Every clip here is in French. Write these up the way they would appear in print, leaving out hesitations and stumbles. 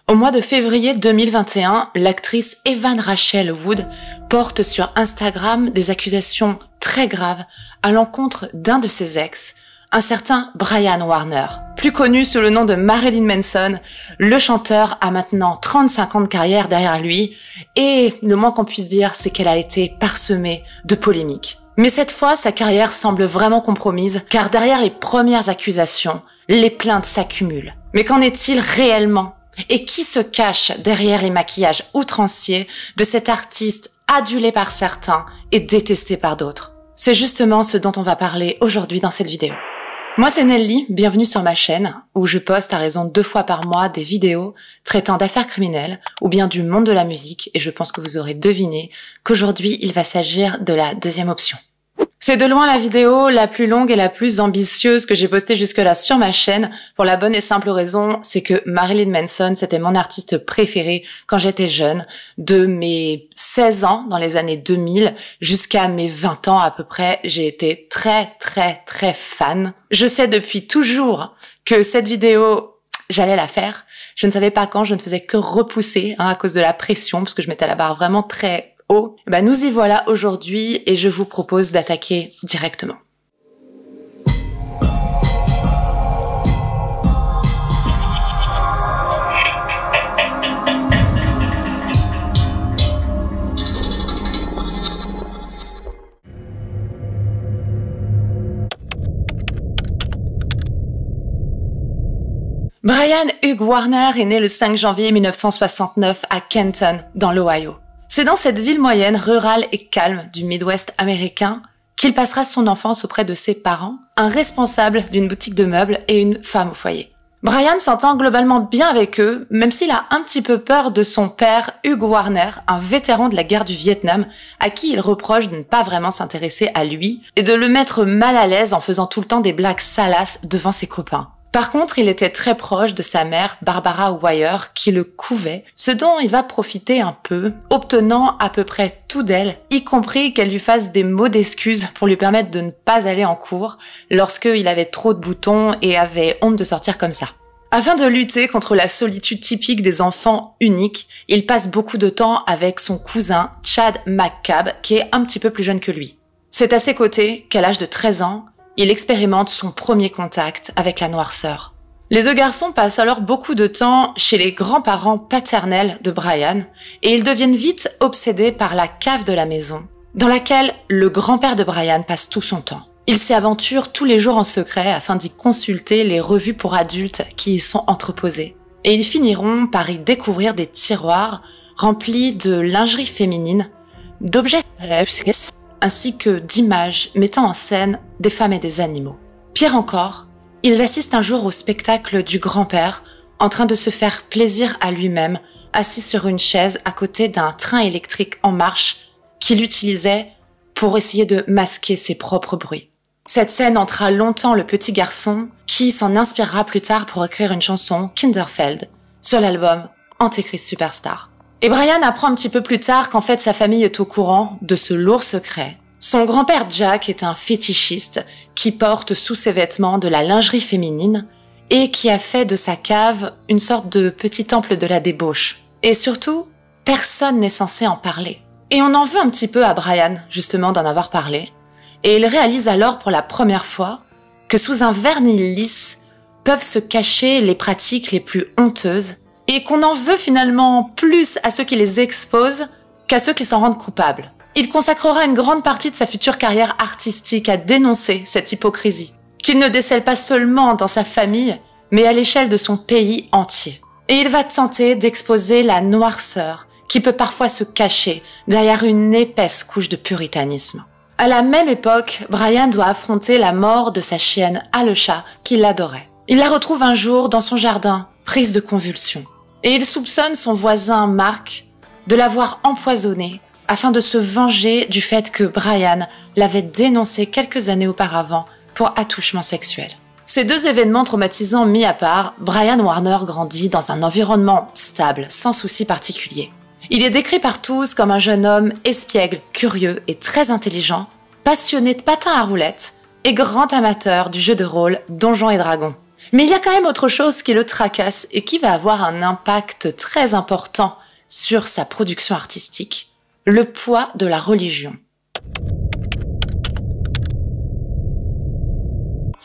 Au mois de février 2021, l'actrice Evan Rachel Wood porte sur Instagram des accusations très graves à l'encontre d'un de ses ex, un certain Brian Warner. Plus connu sous le nom de Marilyn Manson, le chanteur a maintenant 35 ans de carrière derrière lui et le moins qu'on puisse dire, c'est qu'elle a été parsemée de polémiques. Mais cette fois, sa carrière semble vraiment compromise car derrière les premières accusations, les plaintes s'accumulent. Mais qu'en est-il réellement ? Et qui se cache derrière les maquillages outranciers de cet artiste adulé par certains et détesté par d'autres? C'est justement ce dont on va parler aujourd'hui dans cette vidéo. Moi c'est Nelly, bienvenue sur ma chaîne où je poste à raison 2 fois par mois des vidéos traitant d'affaires criminelles ou bien du monde de la musique et je pense que vous aurez deviné qu'aujourd'hui il va s'agir de la deuxième option. C'est de loin la vidéo la plus longue et la plus ambitieuse que j'ai postée jusque-là sur ma chaîne pour la bonne et simple raison, c'est que Marilyn Manson, c'était mon artiste préféré quand j'étais jeune, de mes 16 ans dans les années 2000 jusqu'à mes 20 ans à peu près, j'ai été très fan. Je sais depuis toujours que cette vidéo, j'allais la faire. Je ne savais pas quand, je ne faisais que repousser à cause de la pression parce que je mettais la barre vraiment très haut. Nous y voilà aujourd'hui et je vous propose d'attaquer directement. Brian Hugh Warner est né le 5 janvier 1969 à Kenton, dans l'Ohio. C'est dans cette ville moyenne, rurale et calme du Midwest américain qu'il passera son enfance auprès de ses parents, un responsable d'une boutique de meubles et une femme au foyer. Brian s'entend globalement bien avec eux, même s'il a un petit peu peur de son père Hugh Warner, un vétéran de la guerre du Vietnam, à qui il reproche de ne pas vraiment s'intéresser à lui et de le mettre mal à l'aise en faisant tout le temps des blagues salaces devant ses copains. Par contre, il était très proche de sa mère, Barbara Wire, qui le couvait, ce dont il va profiter un peu, obtenant à peu près tout d'elle, y compris qu'elle lui fasse des mots d'excuses pour lui permettre de ne pas aller en cours lorsqu'il avait trop de boutons et avait honte de sortir comme ça. Afin de lutter contre la solitude typique des enfants uniques, il passe beaucoup de temps avec son cousin Chad McCabe, qui est un petit peu plus jeune que lui. C'est à ses côtés qu'à l'âge de 13 ans, il expérimente son premier contact avec la noirceur. Les deux garçons passent alors beaucoup de temps chez les grands-parents paternels de Brian et ils deviennent vite obsédés par la cave de la maison, dans laquelle le grand-père de Brian passe tout son temps. Ils s'y aventurent tous les jours en secret afin d'y consulter les revues pour adultes qui y sont entreposées. Et ils finiront par y découvrir des tiroirs remplis de lingerie féminine, d'objets ainsi que d'images mettant en scène des femmes et des animaux. Pire encore, ils assistent un jour au spectacle du grand-père en train de se faire plaisir à lui-même, assis sur une chaise à côté d'un train électrique en marche qu'il utilisait pour essayer de masquer ses propres bruits. Cette scène hantera longtemps le petit garçon qui s'en inspirera plus tard pour écrire une chanson, Kinderfeld, sur l'album Antéchrist Superstar. Et Brian apprend un petit peu plus tard qu'en fait sa famille est au courant de ce lourd secret. Son grand-père Jack est un fétichiste qui porte sous ses vêtements de la lingerie féminine et qui a fait de sa cave une sorte de petit temple de la débauche. Et surtout, personne n'est censé en parler. Et on en veut un petit peu à Brian, justement, d'en avoir parlé. Et il réalise alors pour la première fois que sous un vernis lisse peuvent se cacher les pratiques les plus honteuses et qu'on en veut finalement plus à ceux qui les exposent qu'à ceux qui s'en rendent coupables. Il consacrera une grande partie de sa future carrière artistique à dénoncer cette hypocrisie, qu'il ne décèle pas seulement dans sa famille, mais à l'échelle de son pays entier. Et il va tenter d'exposer la noirceur qui peut parfois se cacher derrière une épaisse couche de puritanisme. À la même époque, Brian doit affronter la mort de sa chienne Alesha, qu'il adorait. Il la retrouve un jour dans son jardin, prise de convulsions. Et il soupçonne son voisin Mark de l'avoir empoisonnée afin de se venger du fait que Brian l'avait dénoncé quelques années auparavant pour attouchement sexuel. Ces deux événements traumatisants mis à part, Brian Warner grandit dans un environnement stable, sans soucis particuliers. Il est décrit par tous comme un jeune homme espiègle, curieux et très intelligent, passionné de patins à roulettes et grand amateur du jeu de rôle Donjons et Dragons. Mais il y a quand même autre chose qui le tracasse et qui va avoir un impact très important sur sa production artistique, le poids de la religion.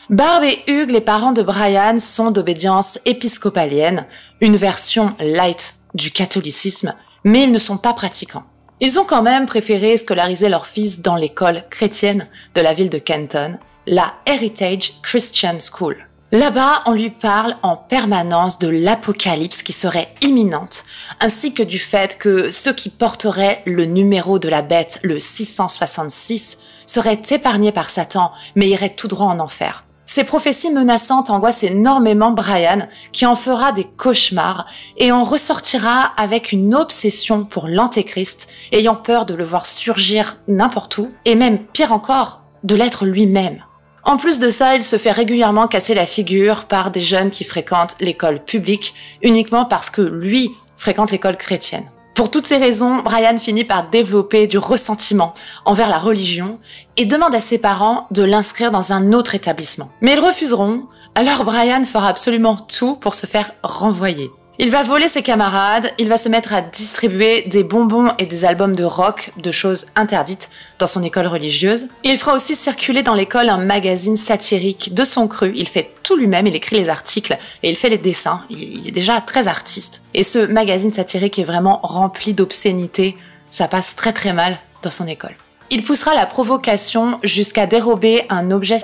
Barb et Hugh, les parents de Brian, sont d'obédience épiscopalienne, une version light du catholicisme, mais ils ne sont pas pratiquants. Ils ont quand même préféré scolariser leur fils dans l'école chrétienne de la ville de Kenton, la Heritage Christian School. Là-bas, on lui parle en permanence de l'apocalypse qui serait imminente, ainsi que du fait que ceux qui porteraient le numéro de la bête, le 666, seraient épargnés par Satan, mais iraient tout droit en enfer. Ces prophéties menaçantes angoissent énormément Brian, qui en fera des cauchemars et en ressortira avec une obsession pour l'antéchrist, ayant peur de le voir surgir n'importe où, et même pire encore, de l'être lui-même. En plus de ça, il se fait régulièrement casser la figure par des jeunes qui fréquentent l'école publique, uniquement parce que lui fréquente l'école chrétienne. Pour toutes ces raisons, Brian finit par développer du ressentiment envers la religion et demande à ses parents de l'inscrire dans un autre établissement. Mais ils refuseront, alors Brian fera absolument tout pour se faire renvoyer. Il va voler ses camarades, il va se mettre à distribuer des bonbons et des albums de rock, de choses interdites dans son école religieuse. Il fera aussi circuler dans l'école un magazine satirique de son cru. Il fait tout lui-même, il écrit les articles et il fait les dessins. Il est déjà très artiste. Et ce magazine satirique est vraiment rempli d'obscénités. Ça passe très très mal dans son école. Il poussera la provocation jusqu'à dérober un objet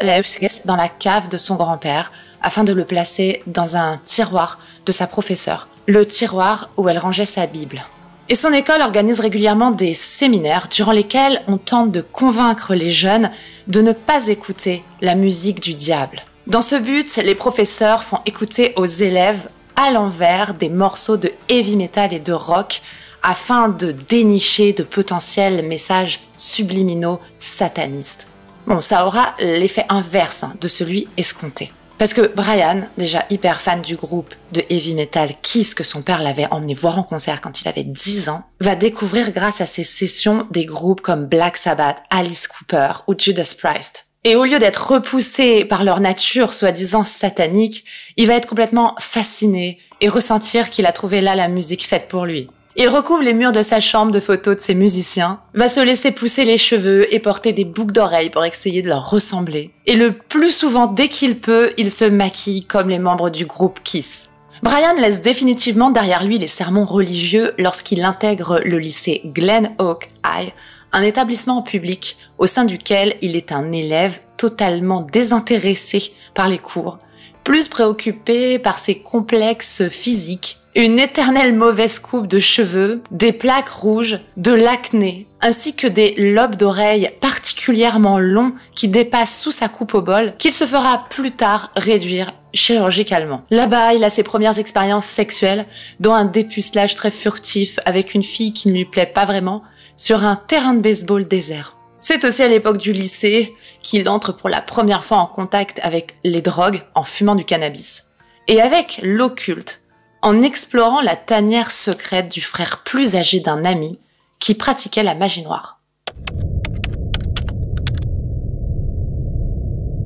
dans la cave de son grand-père afin de le placer dans un tiroir de sa professeure, le tiroir où elle rangeait sa Bible. Et son école organise régulièrement des séminaires durant lesquels on tente de convaincre les jeunes de ne pas écouter la musique du diable. Dans ce but, les professeurs font écouter aux élèves à l'envers des morceaux de heavy metal et de rock afin de dénicher de potentiels messages subliminaux satanistes. Bon, ça aura l'effet inverse de celui escompté. Parce que Brian, déjà hyper fan du groupe de heavy metal Kiss que son père l'avait emmené voir en concert quand il avait 10 ans, va découvrir grâce à ses sessions des groupes comme Black Sabbath, Alice Cooper ou Judas Priest. Et au lieu d'être repoussé par leur nature soi-disant satanique, il va être complètement fasciné et ressentir qu'il a trouvé là la musique faite pour lui. Il recouvre les murs de sa chambre de photos de ses musiciens, va se laisser pousser les cheveux et porter des boucles d'oreilles pour essayer de leur ressembler. Et le plus souvent, dès qu'il peut, il se maquille comme les membres du groupe Kiss. Brian laisse définitivement derrière lui les sermons religieux lorsqu'il intègre le lycée Glen Oak High, un établissement public au sein duquel il est un élève totalement désintéressé par les cours, plus préoccupé par ses complexes physiques, une éternelle mauvaise coupe de cheveux, des plaques rouges, de l'acné, ainsi que des lobes d'oreilles particulièrement longs qui dépassent sous sa coupe au bol, qu'il se fera plus tard réduire chirurgicalement. Là-bas, il a ses premières expériences sexuelles, dont un dépucelage très furtif avec une fille qui ne lui plaît pas vraiment, sur un terrain de baseball désert. C'est aussi à l'époque du lycée qu'il entre pour la première fois en contact avec les drogues en fumant du cannabis. Et avec l'occulte, en explorant la tanière secrète du frère plus âgé d'un ami qui pratiquait la magie noire.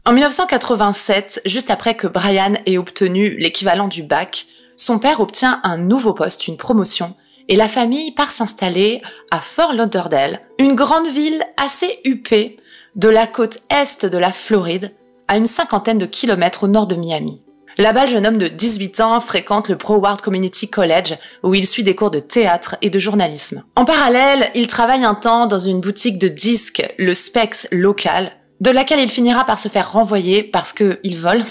En 1987, juste après que Brian ait obtenu l'équivalent du bac, son père obtient un nouveau poste, une promotion, et la famille part s'installer à Fort Lauderdale, une grande ville assez huppée de la côte est de la Floride, à une 50aine de kilomètres au nord de Miami. Là-bas, le jeune homme de 18 ans fréquente le Broward Community College où il suit des cours de théâtre et de journalisme. En parallèle, il travaille un temps dans une boutique de disques, le Spex local, de laquelle il finira par se faire renvoyer parce qu'il vole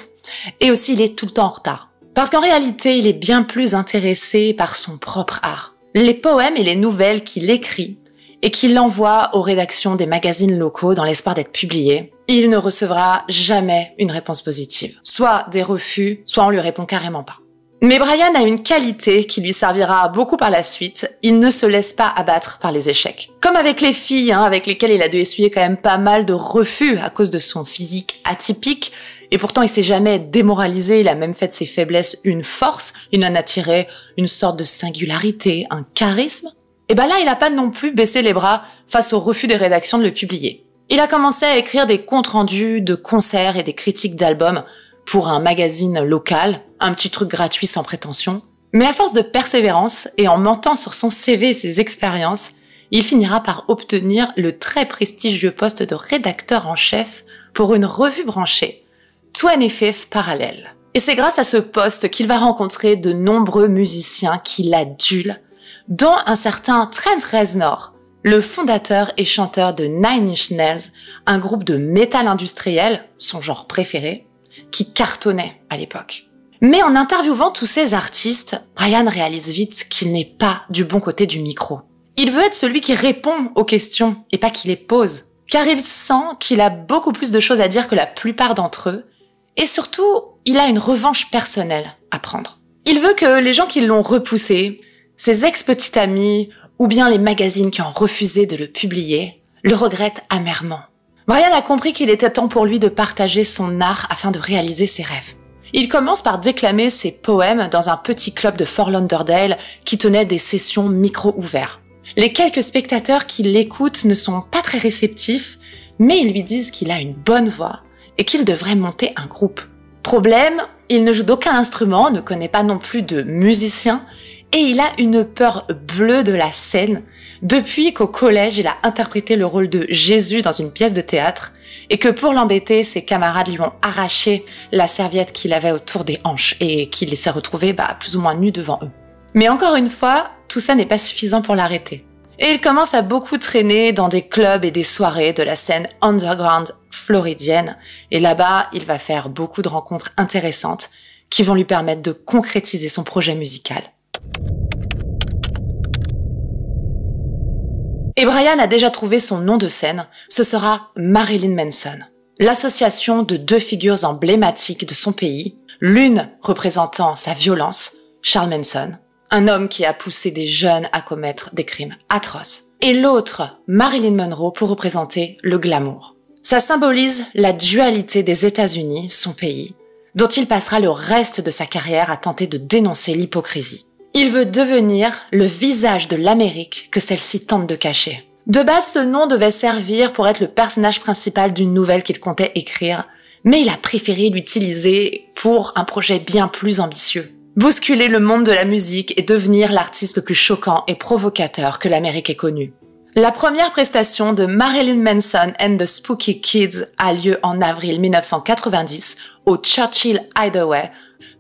et aussi il est tout le temps en retard. Parce qu'en réalité, il est bien plus intéressé par son propre art. Les poèmes et les nouvelles qu'il écrit et qu'il envoie aux rédactions des magazines locaux dans l'espoir d'être publiés, il ne recevra jamais une réponse positive. Soit des refus, soit on lui répond carrément pas. Mais Brian a une qualité qui lui servira beaucoup par la suite, il ne se laisse pas abattre par les échecs. Comme avec les filles, avec lesquelles il a dû essuyer quand même pas mal de refus à cause de son physique atypique, et pourtant il s'est jamais démoralisé, il a même fait de ses faiblesses une force, il en a tiré une sorte de singularité, un charisme. Et là, il a pas non plus baissé les bras face au refus des rédactions de le publier. Il a commencé à écrire des comptes rendus de concerts et des critiques d'albums pour un magazine local, un petit truc gratuit sans prétention. Mais à force de persévérance et en mentant sur son CV et ses expériences, il finira par obtenir le très prestigieux poste de rédacteur en chef pour une revue branchée, 25th Parallel. Et c'est grâce à ce poste qu'il va rencontrer de nombreux musiciens qui l'adulent, dont un certain Trent Reznor, le fondateur et chanteur de Nine Inch Nails, un groupe de métal industriel, son genre préféré, qui cartonnait à l'époque. Mais en interviewant tous ces artistes, Brian réalise vite qu'il n'est pas du bon côté du micro. Il veut être celui qui répond aux questions et pas qui les pose, car il sent qu'il a beaucoup plus de choses à dire que la plupart d'entre eux, et surtout, il a une revanche personnelle à prendre. Il veut que les gens qui l'ont repoussé, ses ex-petits amis, ou bien les magazines qui ont refusé de le publier, le regrettent amèrement. Brian a compris qu'il était temps pour lui de partager son art afin de réaliser ses rêves. Il commence par déclamer ses poèmes dans un petit club de Fort Lauderdale qui tenait des sessions micro ouverts. Les quelques spectateurs qui l'écoutent ne sont pas très réceptifs, mais ils lui disent qu'il a une bonne voix et qu'il devrait monter un groupe. Problème, il ne joue d'aucun instrument, ne connaît pas non plus de musicien, et il a une peur bleue de la scène depuis qu'au collège, il a interprété le rôle de Jésus dans une pièce de théâtre et que pour l'embêter, ses camarades lui ont arraché la serviette qu'il avait autour des hanches et qu'il s'est retrouvé plus ou moins nu devant eux. Mais encore une fois, tout ça n'est pas suffisant pour l'arrêter. Et il commence à beaucoup traîner dans des clubs et des soirées de la scène underground floridienne. Et là-bas, il va faire beaucoup de rencontres intéressantes qui vont lui permettre de concrétiser son projet musical. Et Brian a déjà trouvé son nom de scène, ce sera Marilyn Manson, l'association de deux figures emblématiques de son pays, l'une représentant sa violence, Charles Manson, un homme qui a poussé des jeunes à commettre des crimes atroces, et l'autre, Marilyn Monroe, pour représenter le glamour. Ça symbolise la dualité des États-Unis, son pays, dont il passera le reste de sa carrière à tenter de dénoncer l'hypocrisie. Il veut devenir le visage de l'Amérique que celle-ci tente de cacher. De base, ce nom devait servir pour être le personnage principal d'une nouvelle qu'il comptait écrire, mais il a préféré l'utiliser pour un projet bien plus ambitieux. Bousculer le monde de la musique et devenir l'artiste le plus choquant et provocateur que l'Amérique ait connu. La première prestation de Marilyn Manson and the Spooky Kids a lieu en avril 1990 au Churchill Hideaway,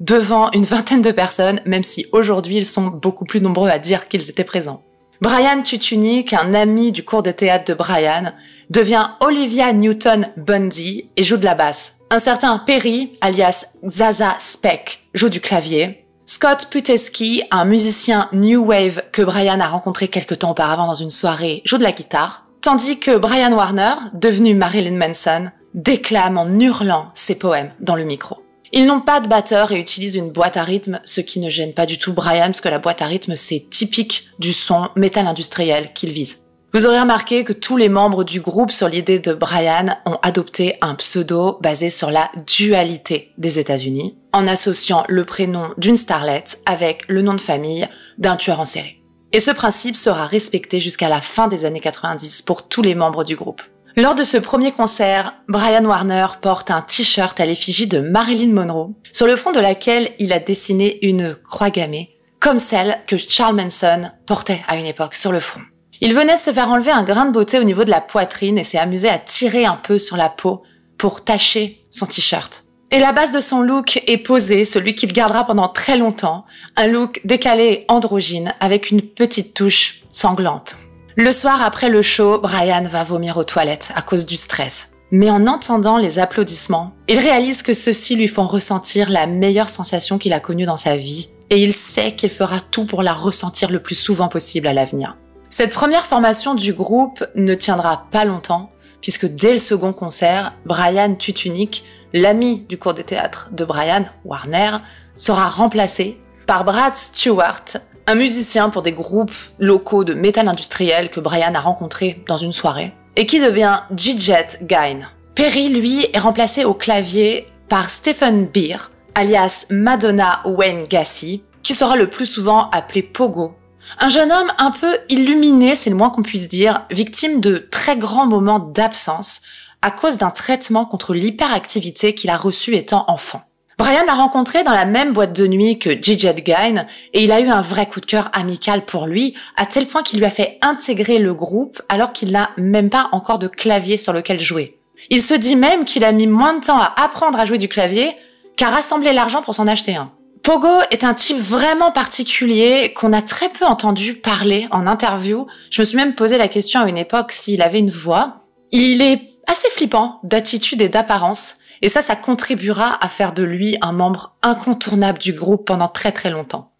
devant une vingtaine de personnes, même si aujourd'hui ils sont beaucoup plus nombreux à dire qu'ils étaient présents. Brian Tutunik, un ami du cours de théâtre de Brian, devient Olivia Newton-Bundy et joue de la basse. Un certain Perry, alias Zaza Speck, joue du clavier. Scott Putesky, un musicien New Wave que Brian a rencontré quelque temps auparavant dans une soirée, joue de la guitare. Tandis que Brian Warner, devenu Marilyn Manson, déclame en hurlant ses poèmes dans le micro. Ils n'ont pas de batteur et utilisent une boîte à rythme, ce qui ne gêne pas du tout Brian, parce que la boîte à rythme, c'est typique du son métal industriel qu'il vise. Vous aurez remarqué que tous les membres du groupe, sur l'idée de Brian, ont adopté un pseudo basé sur la dualité des États-Unis, en associant le prénom d'une starlette avec le nom de famille d'un tueur en série. Et ce principe sera respecté jusqu'à la fin des années 90 pour tous les membres du groupe. Lors de ce premier concert, Brian Warner porte un t-shirt à l'effigie de Marilyn Monroe, sur le front de laquelle il a dessiné une croix gammée, comme celle que Charles Manson portait à une époque sur le front. Il venait de se faire enlever un grain de beauté au niveau de la poitrine et s'est amusé à tirer un peu sur la peau pour tacher son t-shirt. Et la base de son look est posée, celui qu'il gardera pendant très longtemps, un look décalé et androgyne avec une petite touche sanglante. Le soir après le show, Brian va vomir aux toilettes à cause du stress. Mais en entendant les applaudissements, il réalise que ceux-ci lui font ressentir la meilleure sensation qu'il a connue dans sa vie et il sait qu'il fera tout pour la ressentir le plus souvent possible à l'avenir. Cette première formation du groupe ne tiendra pas longtemps puisque dès le second concert, Brian Tutunik, l'ami du cours de théâtre de Brian Warner, sera remplacé par Brad Stewart, un musicien pour des groupes locaux de métal industriel que Brian a rencontré dans une soirée, et qui devient Gidget Gein. Perry, lui, est remplacé au clavier par Stephen Beer, alias Madonna Wayne Gacy, qui sera le plus souvent appelé Pogo. Un jeune homme un peu illuminé, c'est le moins qu'on puisse dire, victime de très grands moments d'absence à cause d'un traitement contre l'hyperactivité qu'il a reçu étant enfant. Brian l'a rencontré dans la même boîte de nuit que Gigi Hadgain et il a eu un vrai coup de cœur amical pour lui, à tel point qu'il lui a fait intégrer le groupe alors qu'il n'a même pas encore de clavier sur lequel jouer. Il se dit même qu'il a mis moins de temps à apprendre à jouer du clavier qu'à rassembler l'argent pour s'en acheter un. Pogo est un type vraiment particulier qu'on a très peu entendu parler en interview. Je me suis même posé la question à une époque s'il avait une voix. Il est assez flippant d'attitude et d'apparence. Et ça contribuera à faire de lui un membre incontournable du groupe pendant très très longtemps.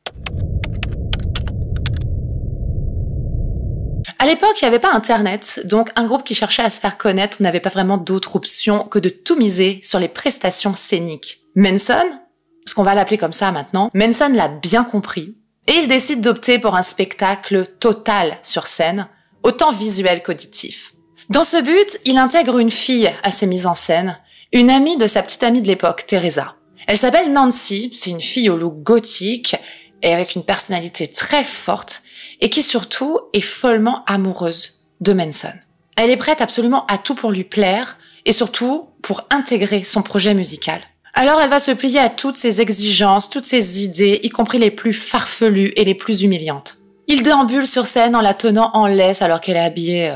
À l'époque, il n'y avait pas Internet, donc un groupe qui cherchait à se faire connaître n'avait pas vraiment d'autre option que de tout miser sur les prestations scéniques. Manson, parce qu'on va l'appeler comme ça maintenant, Manson l'a bien compris, et il décide d'opter pour un spectacle total sur scène, autant visuel qu'auditif. Dans ce but, il intègre une fille à ses mises en scène, une amie de sa petite amie de l'époque, Teresa. Elle s'appelle Nancy, c'est une fille au look gothique et avec une personnalité très forte et qui surtout est follement amoureuse de Manson. Elle est prête absolument à tout pour lui plaire et surtout pour intégrer son projet musical. Alors elle va se plier à toutes ses exigences, toutes ses idées, y compris les plus farfelues et les plus humiliantes. Il déambule sur scène en la tenant en laisse alors qu'elle est habillée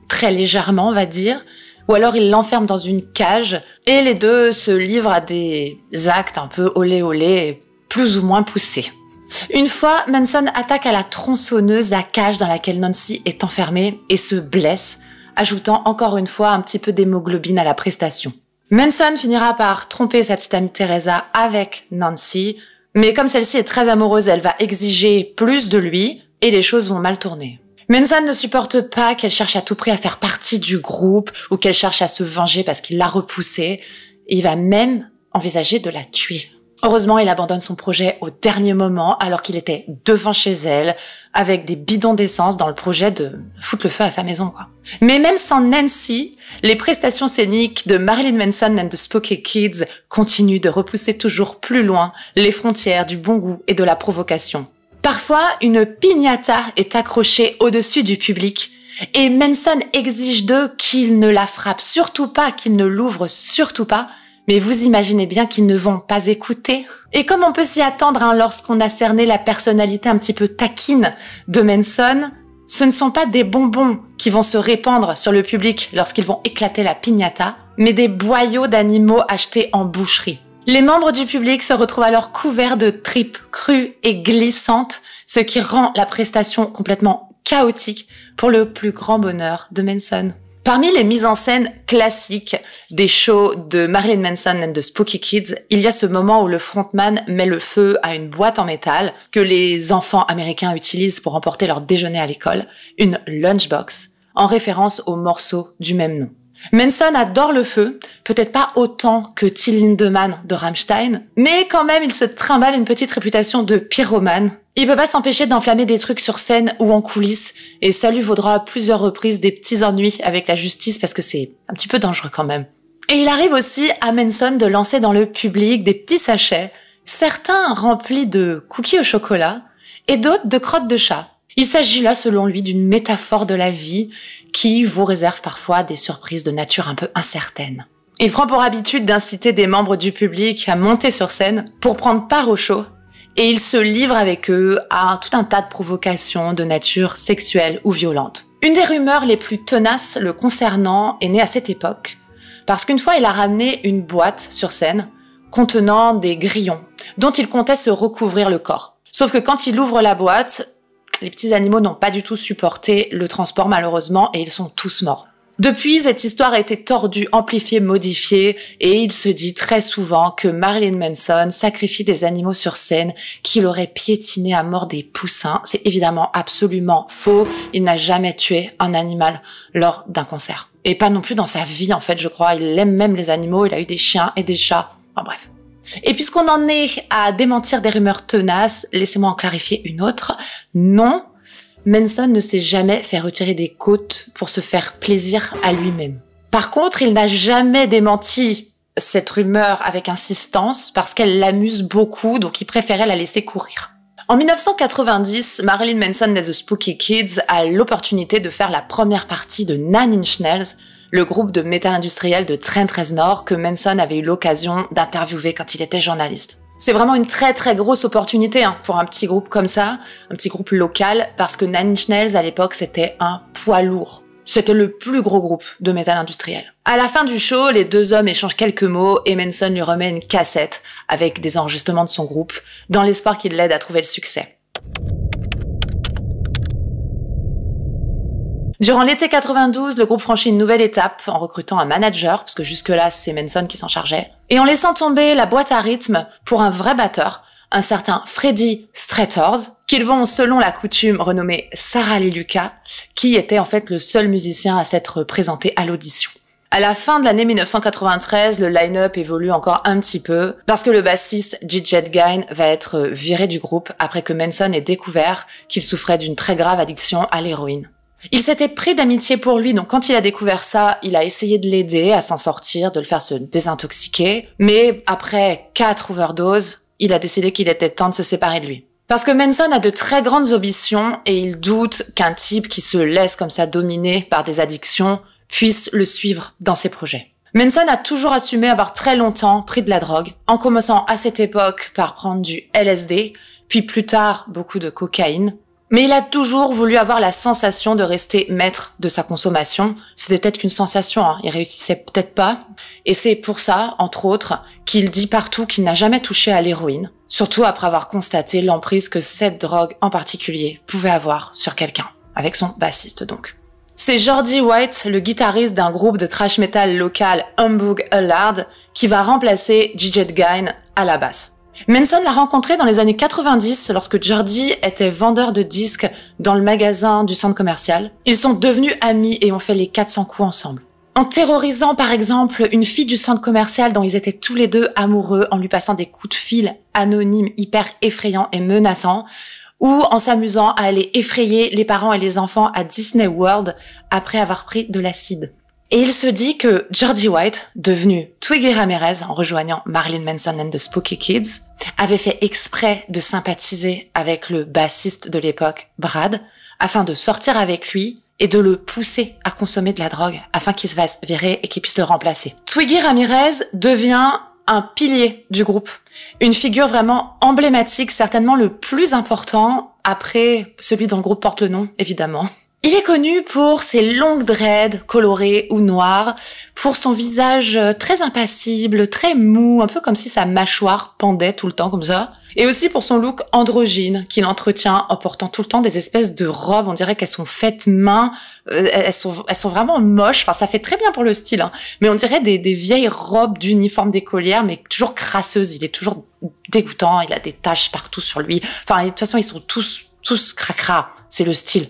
très légèrement, on va dire, ou alors il l'enferme dans une cage, et les deux se livrent à des actes un peu olé olé, plus ou moins poussés. Une fois, Manson attaque à la tronçonneuse la cage dans laquelle Nancy est enfermée et se blesse, ajoutant encore une fois un petit peu d'hémoglobine à la prestation. Manson finira par tromper sa petite amie Teresa avec Nancy, mais comme celle-ci est très amoureuse, elle va exiger plus de lui, et les choses vont mal tourner. Manson ne supporte pas qu'elle cherche à tout prix à faire partie du groupe ou qu'elle cherche à se venger parce qu'il l'a repoussée. Il va même envisager de la tuer. Heureusement, il abandonne son projet au dernier moment alors qu'il était devant chez elle avec des bidons d'essence dans le projet de foutre le feu à sa maison, quoi. Mais même sans Nancy, les prestations scéniques de Marilyn Manson and the Spooky Kids continuent de repousser toujours plus loin les frontières du bon goût et de la provocation. Parfois, une piñata est accrochée au-dessus du public et Manson exige d'eux qu'ils ne la frappent surtout pas, qu'ils ne l'ouvrent surtout pas, mais vous imaginez bien qu'ils ne vont pas écouter. Et comme on peut s'y attendre lorsqu'on a cerné la personnalité un petit peu taquine de Manson, ce ne sont pas des bonbons qui vont se répandre sur le public lorsqu'ils vont éclater la piñata, mais des boyaux d'animaux achetés en boucherie. Les membres du public se retrouvent alors couverts de tripes crues et glissantes, ce qui rend la prestation complètement chaotique pour le plus grand bonheur de Manson. Parmi les mises en scène classiques des shows de Marilyn Manson and the Spooky Kids, il y a ce moment où le frontman met le feu à une boîte en métal que les enfants américains utilisent pour emporter leur déjeuner à l'école, une lunchbox, en référence au morceau du même nom. Manson adore le feu, peut-être pas autant que Till Lindemann de Rammstein, mais quand même il se trimballe une petite réputation de pyromane. Il peut pas s'empêcher d'enflammer des trucs sur scène ou en coulisses, et ça lui vaudra à plusieurs reprises des petits ennuis avec la justice parce que c'est un petit peu dangereux quand même. Et il arrive aussi à Manson de lancer dans le public des petits sachets, certains remplis de cookies au chocolat et d'autres de crottes de chat. Il s'agit là, selon lui, d'une métaphore de la vie qui vous réserve parfois des surprises de nature un peu incertaine. Il prend pour habitude d'inciter des membres du public à monter sur scène pour prendre part au show, et il se livre avec eux à tout un tas de provocations de nature sexuelle ou violente. Une des rumeurs les plus tenaces le concernant est née à cette époque, parce qu'une fois il a ramené une boîte sur scène contenant des grillons, dont il comptait se recouvrir le corps. Sauf que quand il ouvre la boîte, les petits animaux n'ont pas du tout supporté le transport malheureusement et ils sont tous morts. Depuis, cette histoire a été tordue, amplifiée, modifiée et il se dit très souvent que Marilyn Manson sacrifie des animaux sur scène, qu'il aurait piétiné à mort des poussins. C'est évidemment absolument faux. Il n'a jamais tué un animal lors d'un concert. Et pas non plus dans sa vie en fait, je crois. Il aime même les animaux, il a eu des chiens et des chats. Enfin bref. Et puisqu'on en est à démentir des rumeurs tenaces, laissez-moi en clarifier une autre. Non, Manson ne s'est jamais fait retirer des côtes pour se faire plaisir à lui-même. Par contre, il n'a jamais démenti cette rumeur avec insistance parce qu'elle l'amuse beaucoup, donc il préférait la laisser courir. En 1990, Marilyn Manson and the Spooky Kids a l'opportunité de faire la première partie de Nine Inch Nails, le groupe de métal industriel de Trent Reznor que Manson avait eu l'occasion d'interviewer quand il était journaliste. C'est vraiment une très très grosse opportunité pour un petit groupe comme ça, un petit groupe local, parce que Nine Inch Nails à l'époque c'était un poids lourd. C'était le plus gros groupe de métal industriel. À la fin du show, les deux hommes échangent quelques mots et Manson lui remet une cassette avec des enregistrements de son groupe, dans l'espoir qu'il l'aide à trouver le succès. Durant l'été 92, le groupe franchit une nouvelle étape en recrutant un manager, parce que jusque-là, c'est Manson qui s'en chargeait, et en laissant tomber la boîte à rythme pour un vrai batteur, un certain Freddie Strathers, qu'ils vont selon la coutume renommer Sarah Lee Lucas, qui était en fait le seul musicien à s'être présenté à l'audition. À la fin de l'année 1993, le line-up évolue encore un petit peu, parce que le bassiste J.J. Gein va être viré du groupe après que Manson ait découvert qu'il souffrait d'une très grave addiction à l'héroïne. Il s'était pris d'amitié pour lui, donc quand il a découvert ça, il a essayé de l'aider à s'en sortir, de le faire se désintoxiquer, mais après 4 overdoses, il a décidé qu'il était temps de se séparer de lui. Parce que Manson a de très grandes ambitions et il doute qu'un type qui se laisse comme ça dominer par des addictions puisse le suivre dans ses projets. Manson a toujours assumé avoir très longtemps pris de la drogue, en commençant à cette époque par prendre du LSD, puis plus tard beaucoup de cocaïne. Mais il a toujours voulu avoir la sensation de rester maître de sa consommation. C'était peut-être qu'une sensation, il réussissait peut-être pas. Et c'est pour ça, entre autres, qu'il dit partout qu'il n'a jamais touché à l'héroïne, surtout après avoir constaté l'emprise que cette drogue en particulier pouvait avoir sur quelqu'un, avec son bassiste donc. C'est Geordie White, le guitariste d'un groupe de thrash metal local Humbug Allard, qui va remplacer J.J. Gein à la basse. Manson l'a rencontré dans les années 90 lorsque Geordie était vendeur de disques dans le magasin du centre commercial. Ils sont devenus amis et ont fait les 400 coups ensemble. En terrorisant par exemple une fille du centre commercial dont ils étaient tous les deux amoureux en lui passant des coups de fil anonymes hyper effrayants et menaçants, ou en s'amusant à aller effrayer les parents et les enfants à Disney World après avoir pris de l'acide. Et il se dit que Geordie White, devenu Twiggy Ramirez en rejoignant Marilyn Manson and the Spooky Kids, avait fait exprès de sympathiser avec le bassiste de l'époque, Brad, afin de sortir avec lui et de le pousser à consommer de la drogue afin qu'il se fasse virer et qu'il puisse le remplacer. Twiggy Ramirez devient un pilier du groupe, une figure vraiment emblématique, certainement le plus important après celui dont le groupe porte le nom, évidemment. Il est connu pour ses longues dreads colorées ou noires, pour son visage très impassible, très mou, un peu comme si sa mâchoire pendait tout le temps comme ça, et aussi pour son look androgyne qu'il entretient en portant tout le temps des espèces de robes, on dirait qu'elles sont faites main, elles sont vraiment moches, enfin ça fait très bien pour le style, mais on dirait des vieilles robes d'uniforme d'écolière, mais toujours crasseuses, il est toujours dégoûtant, il a des taches partout sur lui, enfin de toute façon ils sont tous cracra, c'est le style.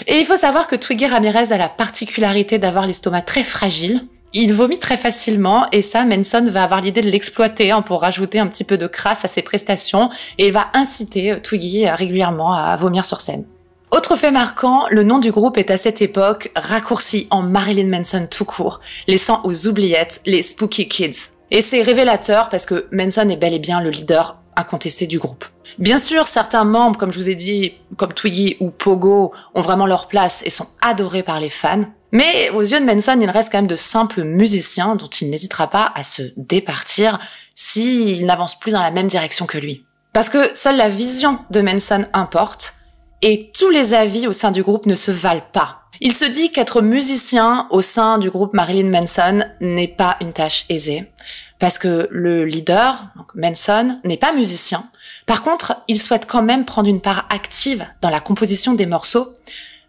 Et il faut savoir que Twiggy Ramirez a la particularité d'avoir l'estomac très fragile. Il vomit très facilement et ça, Manson va avoir l'idée de l'exploiter pour rajouter un petit peu de crasse à ses prestations et il va inciter Twiggy régulièrement à vomir sur scène. Autre fait marquant, le nom du groupe est à cette époque raccourci en Marilyn Manson tout court, laissant aux oubliettes les Spooky Kids. Et c'est révélateur parce que Manson est bel et bien le leader incontesté du groupe. Bien sûr, certains membres, comme je vous ai dit, comme Twiggy ou Pogo, ont vraiment leur place et sont adorés par les fans. Mais aux yeux de Manson, il reste quand même de simples musiciens dont il n'hésitera pas à se départir s'ils n'avancent plus dans la même direction que lui. Parce que seule la vision de Manson importe et tous les avis au sein du groupe ne se valent pas. Il se dit qu'être musicien au sein du groupe Marilyn Manson n'est pas une tâche aisée. Parce que le leader, donc Manson, n'est pas musicien. Par contre, il souhaite quand même prendre une part active dans la composition des morceaux.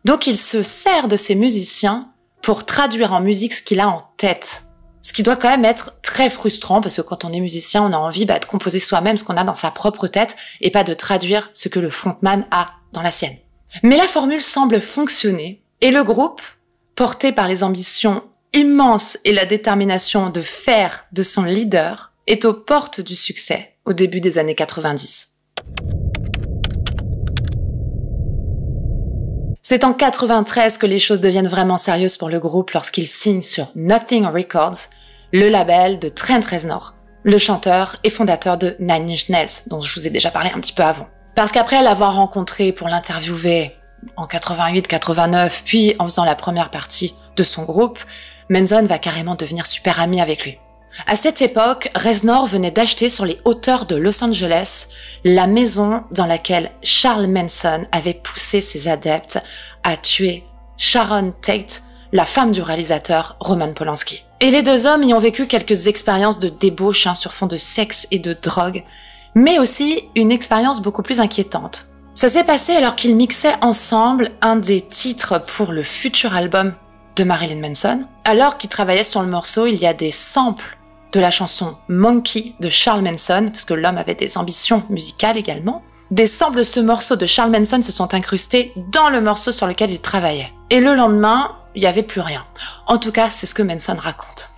Donc il se sert de ces musiciens pour traduire en musique ce qu'il a en tête. Ce qui doit quand même être très frustrant parce que quand on est musicien, on a envie de composer soi-même ce qu'on a dans sa propre tête et pas de traduire ce que le frontman a dans la sienne. Mais la formule semble fonctionner et le groupe, porté par les ambitions immense et la détermination de faire de son leader est aux portes du succès au début des années 90. C'est en 93 que les choses deviennent vraiment sérieuses pour le groupe lorsqu'il signe sur Nothing Records, le label de Trent Reznor, le chanteur et fondateur de Nine Inch Nails, dont je vous ai déjà parlé un petit peu avant. Parce qu'après l'avoir rencontré pour l'interviewer en 88-89, puis en faisant la première partie de son groupe, Manson va carrément devenir super ami avec lui. À cette époque, Reznor venait d'acheter sur les hauteurs de Los Angeles la maison dans laquelle Charles Manson avait poussé ses adeptes à tuer Sharon Tate, la femme du réalisateur Roman Polanski. Et les deux hommes y ont vécu quelques expériences de débauche sur fond de sexe et de drogue, mais aussi une expérience beaucoup plus inquiétante. Ça s'est passé alors qu'ils mixaient ensemble un des titres pour le futur album de Marilyn Manson. Alors qu'ils travaillaient sur le morceau, il y a des samples de la chanson Monkey de Charles Manson, parce que l'homme avait des ambitions musicales également. Des samples de ce morceau de Charles Manson se sont incrustés dans le morceau sur lequel il travaillait. Et le lendemain, il n'y avait plus rien. En tout cas, c'est ce que Manson raconte.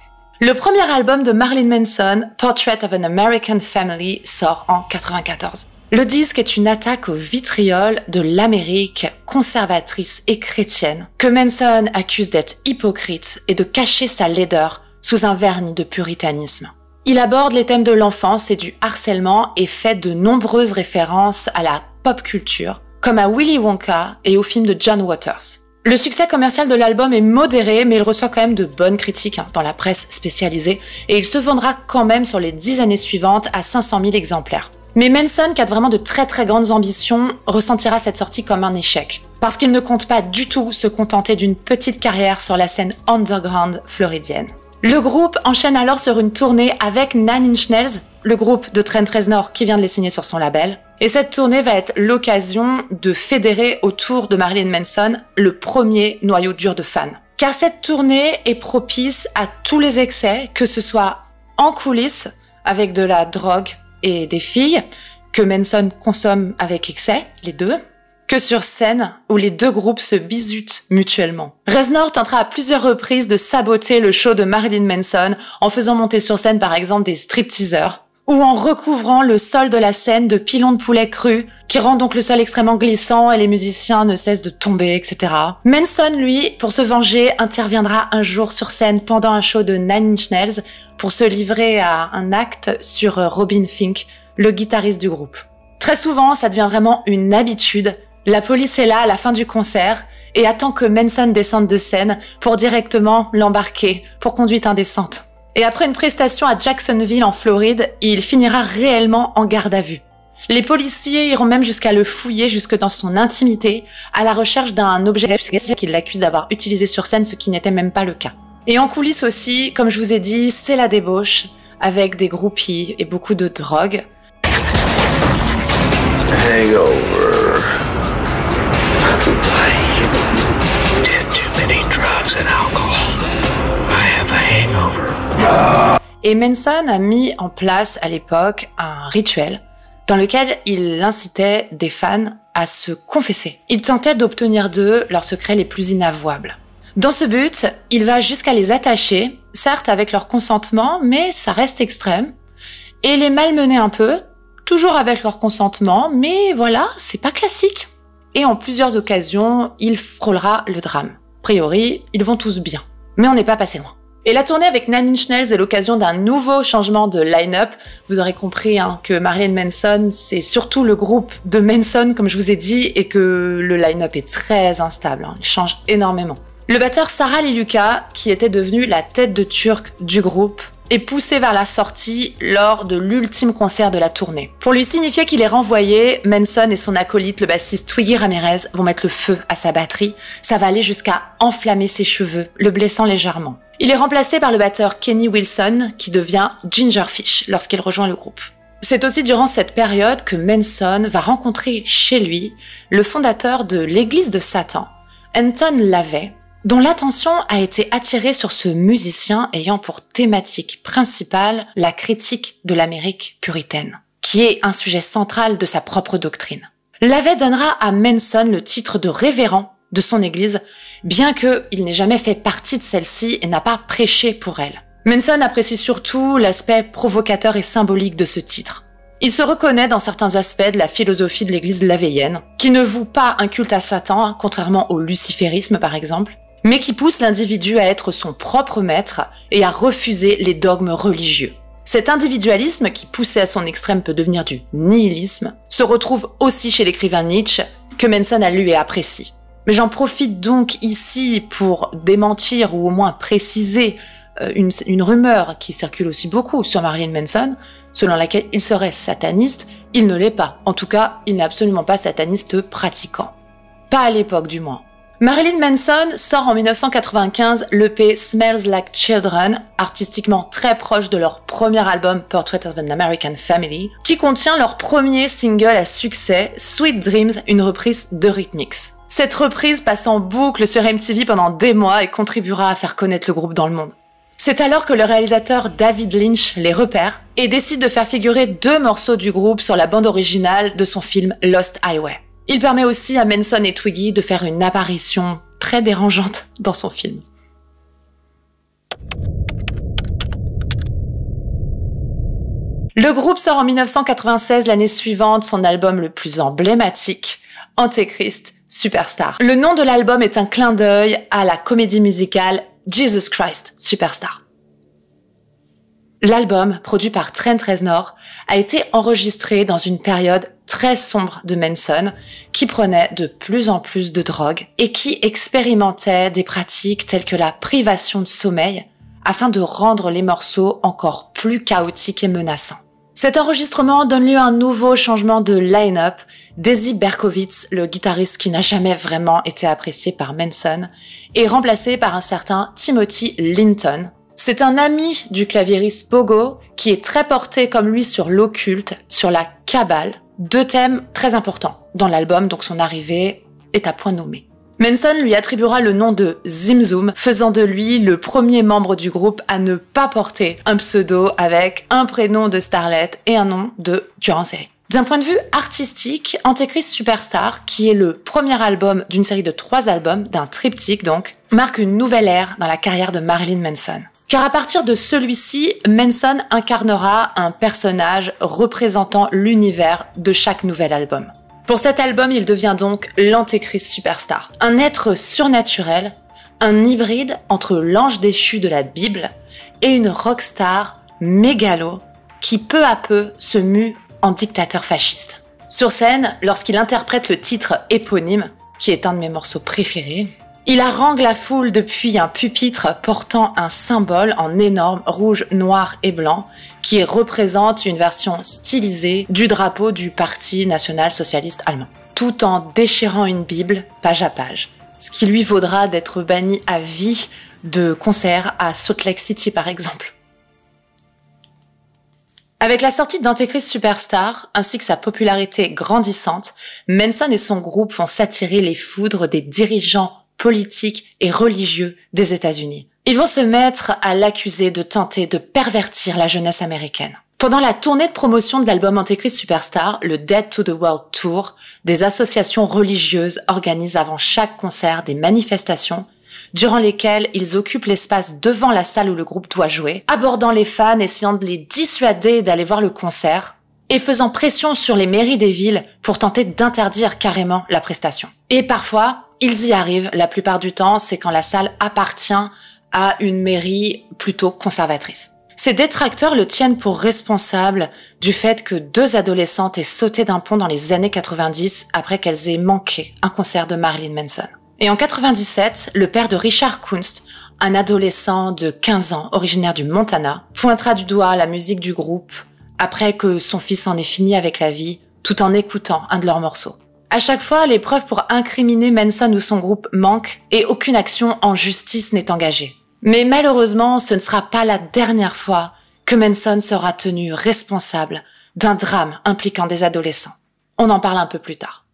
Le premier album de Marilyn Manson, Portrait of an American Family, sort en 1994. Le disque est une attaque au vitriol de l'Amérique conservatrice et chrétienne, que Manson accuse d'être hypocrite et de cacher sa laideur sous un vernis de puritanisme. Il aborde les thèmes de l'enfance et du harcèlement et fait de nombreuses références à la pop culture, comme à Willy Wonka et au film de John Waters. Le succès commercial de l'album est modéré, mais il reçoit quand même de bonnes critiques dans la presse spécialisée, et il se vendra quand même sur les 10 années suivantes à 500 000 exemplaires. Mais Manson, qui a vraiment de très très grandes ambitions, ressentira cette sortie comme un échec, parce qu'il ne compte pas du tout se contenter d'une petite carrière sur la scène underground floridienne. Le groupe enchaîne alors sur une tournée avec Nine Inch Nails, le groupe de Trent Reznor qui vient de les signer sur son label. Et cette tournée va être l'occasion de fédérer autour de Marilyn Manson le premier noyau dur de fans. Car cette tournée est propice à tous les excès, que ce soit en coulisses, avec de la drogue et des filles, que Manson consomme avec excès, les deux, que sur scène, où les deux groupes se bisutent mutuellement. Reznor tentera à plusieurs reprises de saboter le show de Marilyn Manson en faisant monter sur scène par exemple des stripteaseurs, ou en recouvrant le sol de la scène de pilons de poulet crus, qui rend donc le sol extrêmement glissant et les musiciens ne cessent de tomber, etc. Manson, lui, pour se venger, interviendra un jour sur scène pendant un show de Nine Inch Nails pour se livrer à un acte sur Robin Thicke, le guitariste du groupe. Très souvent, ça devient vraiment une habitude. La police est là à la fin du concert et attend que Manson descende de scène pour directement l'embarquer pour conduite indécente. Et après une prestation à Jacksonville en Floride, il finira réellement en garde à vue. Les policiers iront même jusqu'à le fouiller jusque dans son intimité à la recherche d'un objet qu'il l'accuse d'avoir utilisé sur scène, ce qui n'était même pas le cas. Et en coulisses aussi, comme je vous ai dit, c'est la débauche avec des groupies et beaucoup de drogue. Hangover. I did too many drugs and alcohol. I have a hangover. Et Manson a mis en place à l'époque un rituel dans lequel il incitait des fans à se confesser. Il tentait d'obtenir d'eux leurs secrets les plus inavouables. Dans ce but, il va jusqu'à les attacher, certes avec leur consentement, mais ça reste extrême, et les malmener un peu, toujours avec leur consentement, mais voilà, c'est pas classique. Et en plusieurs occasions, il frôlera le drame. A priori, ils vont tous bien. Mais on n'est pas passé loin. Et la tournée avec Nine Inch Nails est l'occasion d'un nouveau changement de line-up. Vous aurez compris que Marilyn Manson, c'est surtout le groupe de Manson, comme je vous ai dit, et que le line-up est très instable. Il change énormément. Le batteur Sarah Liluka, qui était devenu la tête de turc du groupe, est poussé vers la sortie lors de l'ultime concert de la tournée. Pour lui signifier qu'il est renvoyé, Manson et son acolyte, le bassiste Twiggy Ramirez, vont mettre le feu à sa batterie. Ça va aller jusqu'à enflammer ses cheveux, le blessant légèrement. Il est remplacé par le batteur Kenny Wilson, qui devient Gingerfish lorsqu'il rejoint le groupe. C'est aussi durant cette période que Manson va rencontrer chez lui le fondateur de l'église de Satan, Anton LaVey, dont l'attention a été attirée sur ce musicien ayant pour thématique principale la critique de l'Amérique puritaine, qui est un sujet central de sa propre doctrine. LaVey donnera à Manson le titre de révérend de son église, bien qu'il n'ait jamais fait partie de celle-ci et n'a pas prêché pour elle. Manson apprécie surtout l'aspect provocateur et symbolique de ce titre. Il se reconnaît dans certains aspects de la philosophie de l'église lavéienne, qui ne voue pas un culte à Satan, contrairement au luciférisme par exemple, mais qui pousse l'individu à être son propre maître et à refuser les dogmes religieux. Cet individualisme, qui poussé à son extrême peut devenir du nihilisme, se retrouve aussi chez l'écrivain Nietzsche, que Manson a lu et apprécie. Mais j'en profite donc ici pour démentir ou au moins préciser une rumeur qui circule aussi beaucoup sur Marilyn Manson, selon laquelle il serait sataniste. Il ne l'est pas. En tout cas, il n'est absolument pas sataniste pratiquant. Pas à l'époque du moins. Marilyn Manson sort en 1995 l'EP Smells Like Children, artistiquement très proche de leur premier album Portrait of an American Family, qui contient leur premier single à succès, Sweet Dreams, une reprise de Rhythmix. Cette reprise passe en boucle sur MTV pendant des mois et contribuera à faire connaître le groupe dans le monde. C'est alors que le réalisateur David Lynch les repère et décide de faire figurer 2 morceaux du groupe sur la bande originale de son film Lost Highway. Il permet aussi à Manson et Twiggy de faire une apparition très dérangeante dans son film. Le groupe sort en 1996, l'année suivante, son album le plus emblématique, Antéchrist Superstar. Le nom de l'album est un clin d'œil à la comédie musicale Jesus Christ Superstar. L'album, produit par Trent Reznor, a été enregistré dans une période très sombre de Manson, qui prenait de plus en plus de drogue et qui expérimentait des pratiques telles que la privation de sommeil afin de rendre les morceaux encore plus chaotiques et menaçants. Cet enregistrement donne lieu à un nouveau changement de line-up. Desi Berkowitz, le guitariste qui n'a jamais vraiment été apprécié par Manson, est remplacé par un certain Timothy Linton. C'est un ami du claviériste Pogo qui est très porté comme lui sur l'occulte, sur la Kabbale, 2 thèmes très importants dans l'album, donc son arrivée est à point nommé. Manson lui attribuera le nom de Zim Zoom, faisant de lui le premier membre du groupe à ne pas porter un pseudo avec un prénom de starlet et un nom de tueur en série. D'un point de vue artistique, Antéchrist Superstar, qui est le premier album d'une série de 3 albums, d'un triptyque donc, marque une nouvelle ère dans la carrière de Marilyn Manson. Car à partir de celui-ci, Manson incarnera un personnage représentant l'univers de chaque nouvel album. Pour cet album, il devient donc l'Antéchrist Superstar, un être surnaturel, un hybride entre l'ange déchu de la Bible et une rockstar mégalo qui peu à peu se mue en dictateur fasciste. Sur scène, lorsqu'il interprète le titre éponyme, qui est un de mes morceaux préférés, il harangue la foule depuis un pupitre portant un symbole en énorme rouge, noir et blanc qui représente une version stylisée du drapeau du Parti national-socialiste allemand, tout en déchirant une Bible page à page, ce qui lui vaudra d'être banni à vie de concerts à Salt Lake City par exemple. Avec la sortie d'Antéchrist Superstar, ainsi que sa popularité grandissante, Manson et son groupe vont s'attirer les foudres des dirigeants politiques et religieux des États-Unis. Ils vont se mettre à l'accuser de tenter de pervertir la jeunesse américaine. Pendant la tournée de promotion de l'album Antéchrist Superstar, le Dead to the World Tour, des associations religieuses organisent avant chaque concert des manifestations durant lesquelles ils occupent l'espace devant la salle où le groupe doit jouer, abordant les fans, essayant de les dissuader d'aller voir le concert et faisant pression sur les mairies des villes pour tenter d'interdire carrément la prestation. Et parfois, ils y arrivent, la plupart du temps, c'est quand la salle appartient à une mairie plutôt conservatrice. Ces détracteurs le tiennent pour responsable du fait que 2 adolescentes aient sauté d'un pont dans les années 90 après qu'elles aient manqué un concert de Marilyn Manson. Et en 97, le père de Richard Kunst, un adolescent de 15 ans originaire du Montana, pointera du doigt la musique du groupe après que son fils en ait fini avec la vie tout en écoutant un de leurs morceaux. À chaque fois, les preuves pour incriminer Manson ou son groupe manquent et aucune action en justice n'est engagée. Mais malheureusement, ce ne sera pas la dernière fois que Manson sera tenu responsable d'un drame impliquant des adolescents. On en parle un peu plus tard.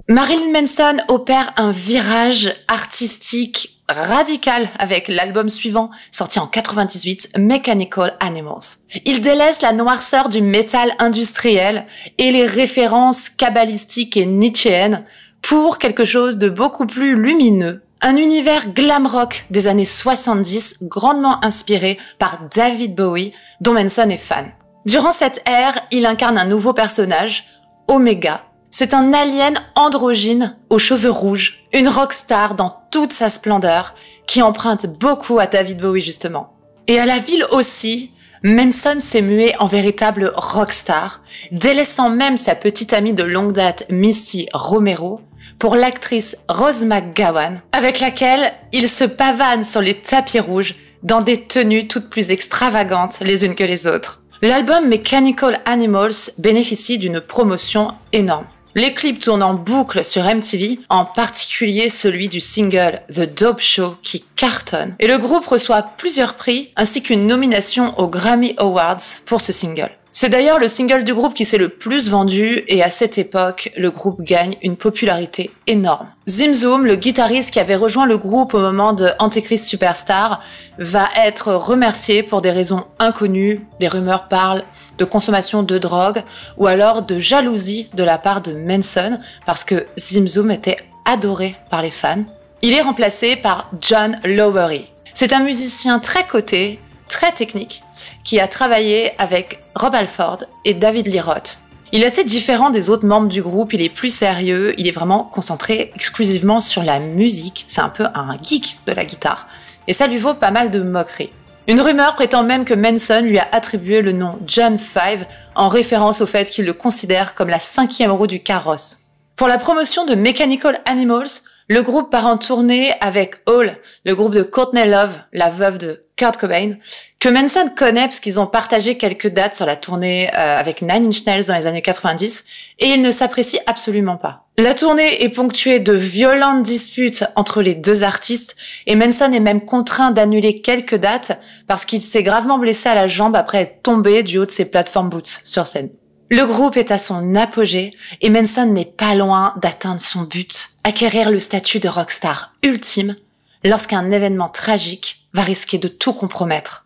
Marilyn Manson opère un virage artistique radical avec l'album suivant, sorti en 98, Mechanical Animals. Il délaisse la noirceur du métal industriel et les références kabbalistiques et nietzschéennes pour quelque chose de beaucoup plus lumineux. Un univers glam rock des années 70, grandement inspiré par David Bowie, dont Manson est fan. Durant cette ère, il incarne un nouveau personnage, Omega. C'est un alien androgyne aux cheveux rouges, une rockstar dans toute sa splendeur, qui emprunte beaucoup à David Bowie justement. Et à la ville aussi, Manson s'est mué en véritable rockstar, délaissant même sa petite amie de longue date Missy Romero pour l'actrice Rose McGowan, avec laquelle il se pavane sur les tapis rouges dans des tenues toutes plus extravagantes les unes que les autres. L'album Mechanical Animals bénéficie d'une promotion énorme. Les clips tournent en boucle sur MTV, en particulier celui du single The Dope Show qui cartonne. Et le groupe reçoit plusieurs prix ainsi qu'une nomination aux Grammy Awards pour ce single. C'est d'ailleurs le single du groupe qui s'est le plus vendu et à cette époque, le groupe gagne une popularité énorme. Zim Zoom, le guitariste qui avait rejoint le groupe au moment de Antichrist Superstar, va être remercié pour des raisons inconnues. Les rumeurs parlent de consommation de drogue ou alors de jalousie de la part de Manson parce que Zim Zoom était adoré par les fans. Il est remplacé par John Lowery. C'est un musicien très coté, très technique, qui a travaillé avec Rob Halford et David Lee Roth. Il est assez différent des autres membres du groupe, il est plus sérieux, il est vraiment concentré exclusivement sur la musique, c'est un peu un geek de la guitare, et ça lui vaut pas mal de moqueries. Une rumeur prétend même que Manson lui a attribué le nom John V en référence au fait qu'il le considère comme la 5e roue du carrosse. Pour la promotion de Mechanical Animals, le groupe part en tournée avec Hall, le groupe de Courtney Love, la veuve de Kurt Cobain, que Manson connaît parce qu'ils ont partagé quelques dates sur la tournée avec Nine Inch Nails dans les années 90 et ils ne s'apprécient absolument pas. La tournée est ponctuée de violentes disputes entre les deux artistes et Manson est même contraint d'annuler quelques dates parce qu'il s'est gravement blessé à la jambe après être tombé du haut de ses plateformes boots sur scène. Le groupe est à son apogée et Manson n'est pas loin d'atteindre son but, acquérir le statut de rockstar ultime lorsqu'un événement tragique va risquer de tout compromettre.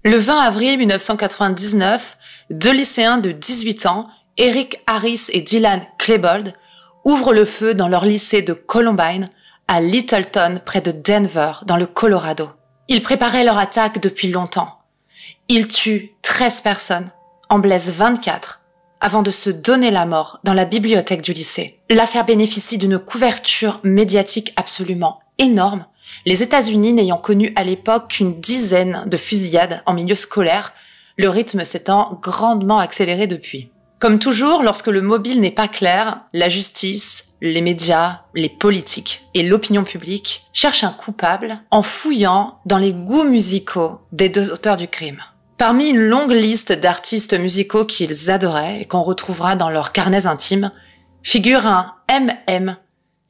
Le 20 avril 1999, deux lycéens de 18 ans, Eric Harris et Dylan Klebold, ouvrent le feu dans leur lycée de Columbine, à Littleton, près de Denver, dans le Colorado. Ils préparaient leur attaque depuis longtemps. Ils tuent 13 personnes, en blessent 24, avant de se donner la mort dans la bibliothèque du lycée. L'affaire bénéficie d'une couverture médiatique absolument énorme, les États-Unis n'ayant connu à l'époque qu'une dizaine de fusillades en milieu scolaire, le rythme s'étant grandement accéléré depuis. Comme toujours, lorsque le mobile n'est pas clair, la justice, les médias, les politiques et l'opinion publique cherchent un coupable en fouillant dans les goûts musicaux des deux auteurs du crime. Parmi une longue liste d'artistes musicaux qu'ils adoraient et qu'on retrouvera dans leurs carnets intimes, figure un MM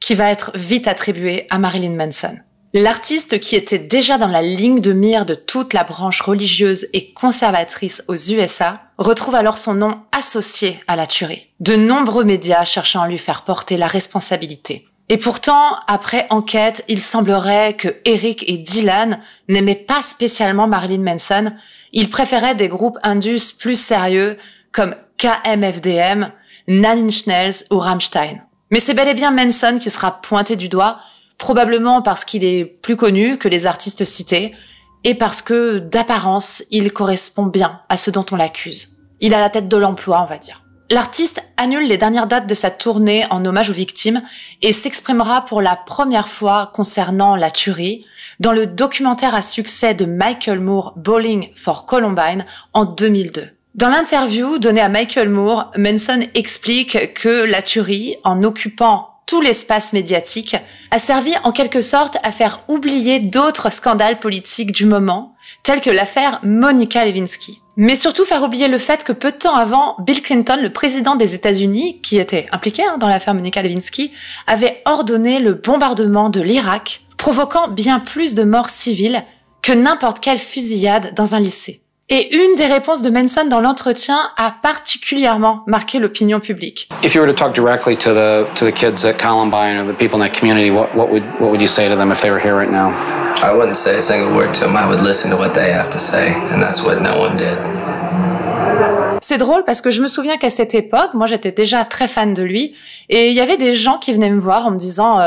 qui va être vite attribué à Marilyn Manson. L'artiste qui était déjà dans la ligne de mire de toute la branche religieuse et conservatrice aux USA retrouve alors son nom associé à la tuerie. De nombreux médias cherchant à lui faire porter la responsabilité. Et pourtant, après enquête, il semblerait que Eric et Dylan n'aimaient pas spécialement Marilyn Manson, ils préféraient des groupes indus plus sérieux comme KMFDM, Nine Inch Nails ou Rammstein. Mais c'est bel et bien Manson qui sera pointé du doigt, probablement parce qu'il est plus connu que les artistes cités et parce que, d'apparence, il correspond bien à ce dont on l'accuse. Il a la tête de l'emploi, on va dire. L'artiste annule les dernières dates de sa tournée en hommage aux victimes et s'exprimera pour la première fois concernant la tuerie dans le documentaire à succès de Michael Moore, Bowling for Columbine, en 2002. Dans l'interview donnée à Michael Moore, Manson explique que la tuerie, en occupant tout l'espace médiatique, a servi en quelque sorte à faire oublier d'autres scandales politiques du moment, tels que l'affaire Monica Lewinsky. Mais surtout faire oublier le fait que peu de temps avant, Bill Clinton, le président des États-Unis, qui était impliqué dans l'affaire Monica Lewinsky, avait ordonné le bombardement de l'Irak, provoquant bien plus de morts civiles que n'importe quelle fusillade dans un lycée. Et une des réponses de Manson dans l'entretien a particulièrement marqué l'opinion publique. If you were to talk directly to the kids at Columbine or the people in that community, what would you say to them if they were here right now? I wouldn't say a single word to them. I would listen to what they have to say, and that's what no one did. C'est drôle parce que je me souviens qu'à cette époque, moi j'étais déjà très fan de lui, et il y avait des gens qui venaient me voir en me disant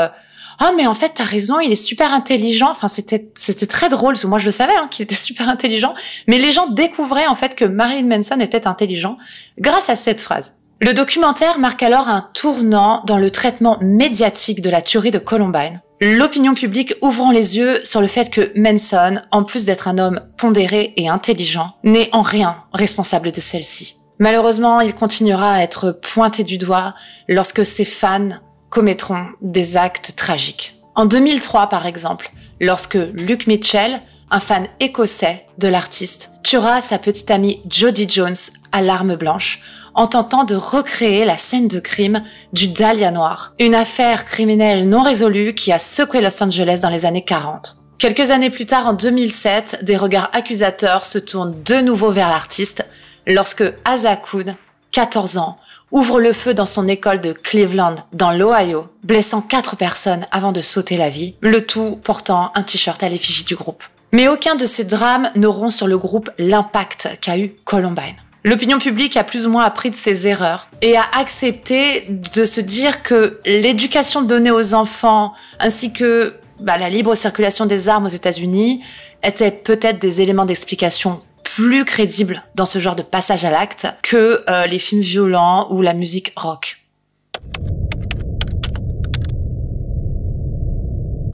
ah mais en fait t'as raison, il est super intelligent. Enfin c'était très drôle parce que moi je le savais qu'il était super intelligent, mais les gens découvraient en fait que Marilyn Manson était intelligent grâce à cette phrase. Le documentaire marque alors un tournant dans le traitement médiatique de la tuerie de Columbine. l'opinion publique ouvrant les yeux sur le fait que Manson, en plus d'être un homme pondéré et intelligent, n'est en rien responsable de celle-ci. Malheureusement, il continuera à être pointé du doigt lorsque ses fans commettront des actes tragiques. En 2003, par exemple, lorsque Luke Mitchell, un fan écossais de l'artiste, tuera sa petite amie Jodie Jones à l'arme blanche en tentant de recréer la scène de crime du Dahlia noir, une affaire criminelle non résolue qui a secoué Los Angeles dans les années 40. Quelques années plus tard, en 2007, des regards accusateurs se tournent de nouveau vers l'artiste lorsque Asa Koon, 14 ans, ouvre le feu dans son école de Cleveland, dans l'Ohio, blessant 4 personnes avant de sauter la vie, le tout portant un t-shirt à l'effigie du groupe. Mais aucun de ces drames n'auront sur le groupe l'impact qu'a eu Columbine. L'opinion publique a plus ou moins appris de ses erreurs et a accepté de se dire que l'éducation donnée aux enfants ainsi que la libre circulation des armes aux États-Unis étaient peut-être des éléments d'explication plus crédibles dans ce genre de passage à l'acte que les films violents ou la musique rock.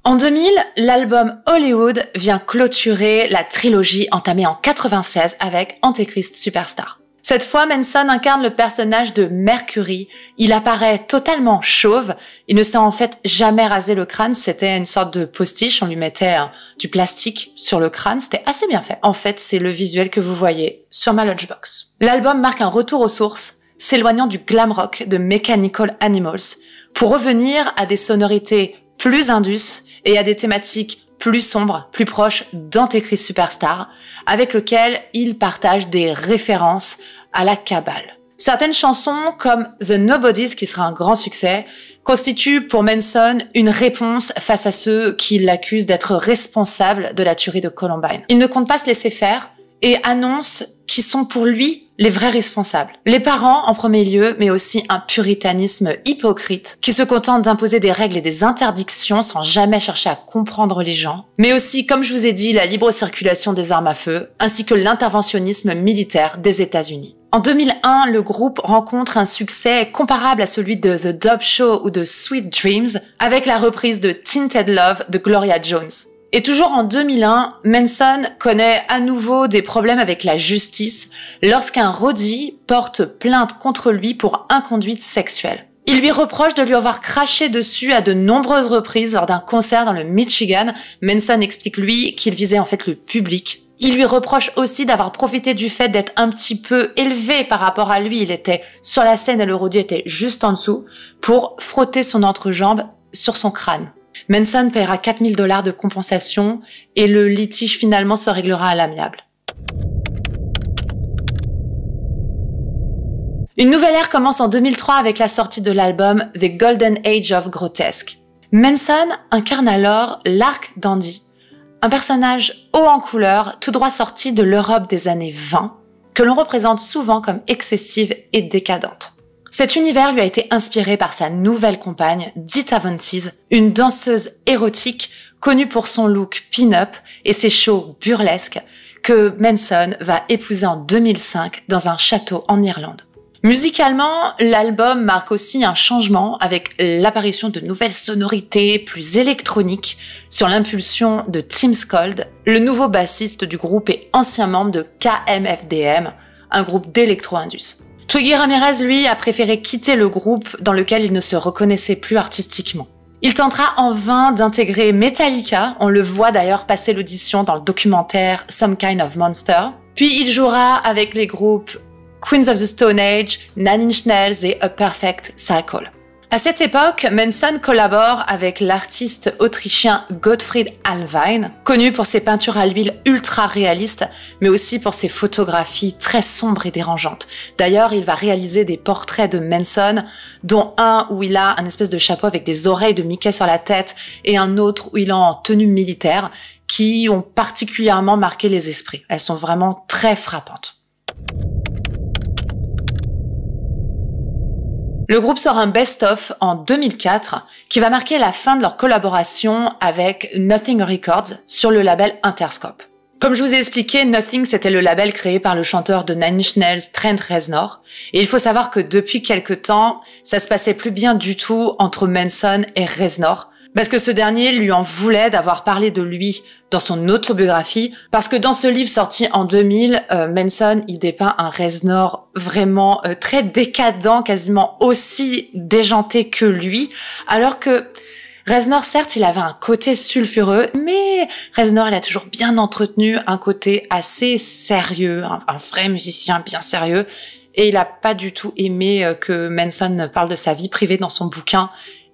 En 2000, l'album Hollywood vient clôturer la trilogie entamée en 96 avec Antéchrist Superstar. Cette fois, Manson incarne le personnage de Mercury. Il apparaît totalement chauve. Il ne s'est en fait jamais rasé le crâne. C'était une sorte de postiche. On lui mettait du plastique sur le crâne. C'était assez bien fait. En fait, c'est le visuel que vous voyez sur ma Lodgebox. L'album marque un retour aux sources, s'éloignant du glam rock de Mechanical Animals pour revenir à des sonorités plus indus et à des thématiques plus sombres, plus proches d'Antéchrist Superstar, avec lequel il partage des références à la Kabbale. Certaines chansons, comme The Nobodies, qui sera un grand succès, constituent pour Manson une réponse face à ceux qui l'accusent d'être responsable de la tuerie de Columbine. Il ne compte pas se laisser faire et annonce qui sont pour lui les vrais responsables. Les parents en premier lieu, mais aussi un puritanisme hypocrite qui se contente d'imposer des règles et des interdictions sans jamais chercher à comprendre les gens. Mais aussi, comme je vous ai dit, la libre circulation des armes à feu, ainsi que l'interventionnisme militaire des États-Unis. En 2001, le groupe rencontre un succès comparable à celui de The Dope Show ou de Sweet Dreams, avec la reprise de Tinted Love de Gloria Jones. Et toujours en 2001, Manson connaît à nouveau des problèmes avec la justice lorsqu'un roadie porte plainte contre lui pour inconduite sexuelle. Il lui reproche de lui avoir craché dessus à de nombreuses reprises lors d'un concert dans le Michigan. Manson explique lui qu'il visait en fait le public. Il lui reproche aussi d'avoir profité du fait d'être un petit peu élevé par rapport à lui. Il était sur la scène et le roadie était juste en dessous pour frotter son entrejambe sur son crâne. Manson paiera $4 000 de compensation et le litige finalement se réglera à l'amiable. Une nouvelle ère commence en 2003 avec la sortie de l'album The Golden Age of Grotesque. Manson incarne alors l'Arc Dandy, un personnage haut en couleur, tout droit sorti de l'Europe des années 20, que l'on représente souvent comme excessive et décadente. Cet univers lui a été inspiré par sa nouvelle compagne, Dita Von Teese, une danseuse érotique connue pour son look pin-up et ses shows burlesques que Manson va épouser en 2005 dans un château en Irlande. Musicalement, l'album marque aussi un changement avec l'apparition de nouvelles sonorités plus électroniques sur l'impulsion de Tim Skold, le nouveau bassiste du groupe et ancien membre de KMFDM, un groupe d'électro-indus. Twiggy Ramirez, lui, a préféré quitter le groupe dans lequel il ne se reconnaissait plus artistiquement. Il tentera en vain d'intégrer Metallica, on le voit d'ailleurs passer l'audition dans le documentaire Some Kind of Monster. Puis il jouera avec les groupes Queens of the Stone Age, Nine Inch Nails et A Perfect Circle. À cette époque, Manson collabore avec l'artiste autrichien Gottfried Allwein, connu pour ses peintures à l'huile ultra réalistes, mais aussi pour ses photographies très sombres et dérangeantes. D'ailleurs, il va réaliser des portraits de Manson, dont un où il a un espèce de chapeau avec des oreilles de Mickey sur la tête et un autre où il est en tenue militaire, qui ont particulièrement marqué les esprits. Elles sont vraiment très frappantes. Le groupe sort un best-of en 2004 qui va marquer la fin de leur collaboration avec Nothing Records sur le label Interscope. Comme je vous ai expliqué, Nothing c'était le label créé par le chanteur de Nine Inch Nails, Trent Reznor. Et il faut savoir que depuis quelque temps, ça se passait plus bien du tout entre Manson et Reznor. Parce que ce dernier lui en voulait d'avoir parlé de lui dans son autobiographie, parce que dans ce livre sorti en 2000, Manson y dépeint un Reznor vraiment très décadent, quasiment aussi déjanté que lui, alors que Reznor, certes, il avait un côté sulfureux, mais Reznor, il a toujours bien entretenu un côté assez sérieux, un vrai musicien bien sérieux, et il a pas du tout aimé que Manson parle de sa vie privée dans son bouquin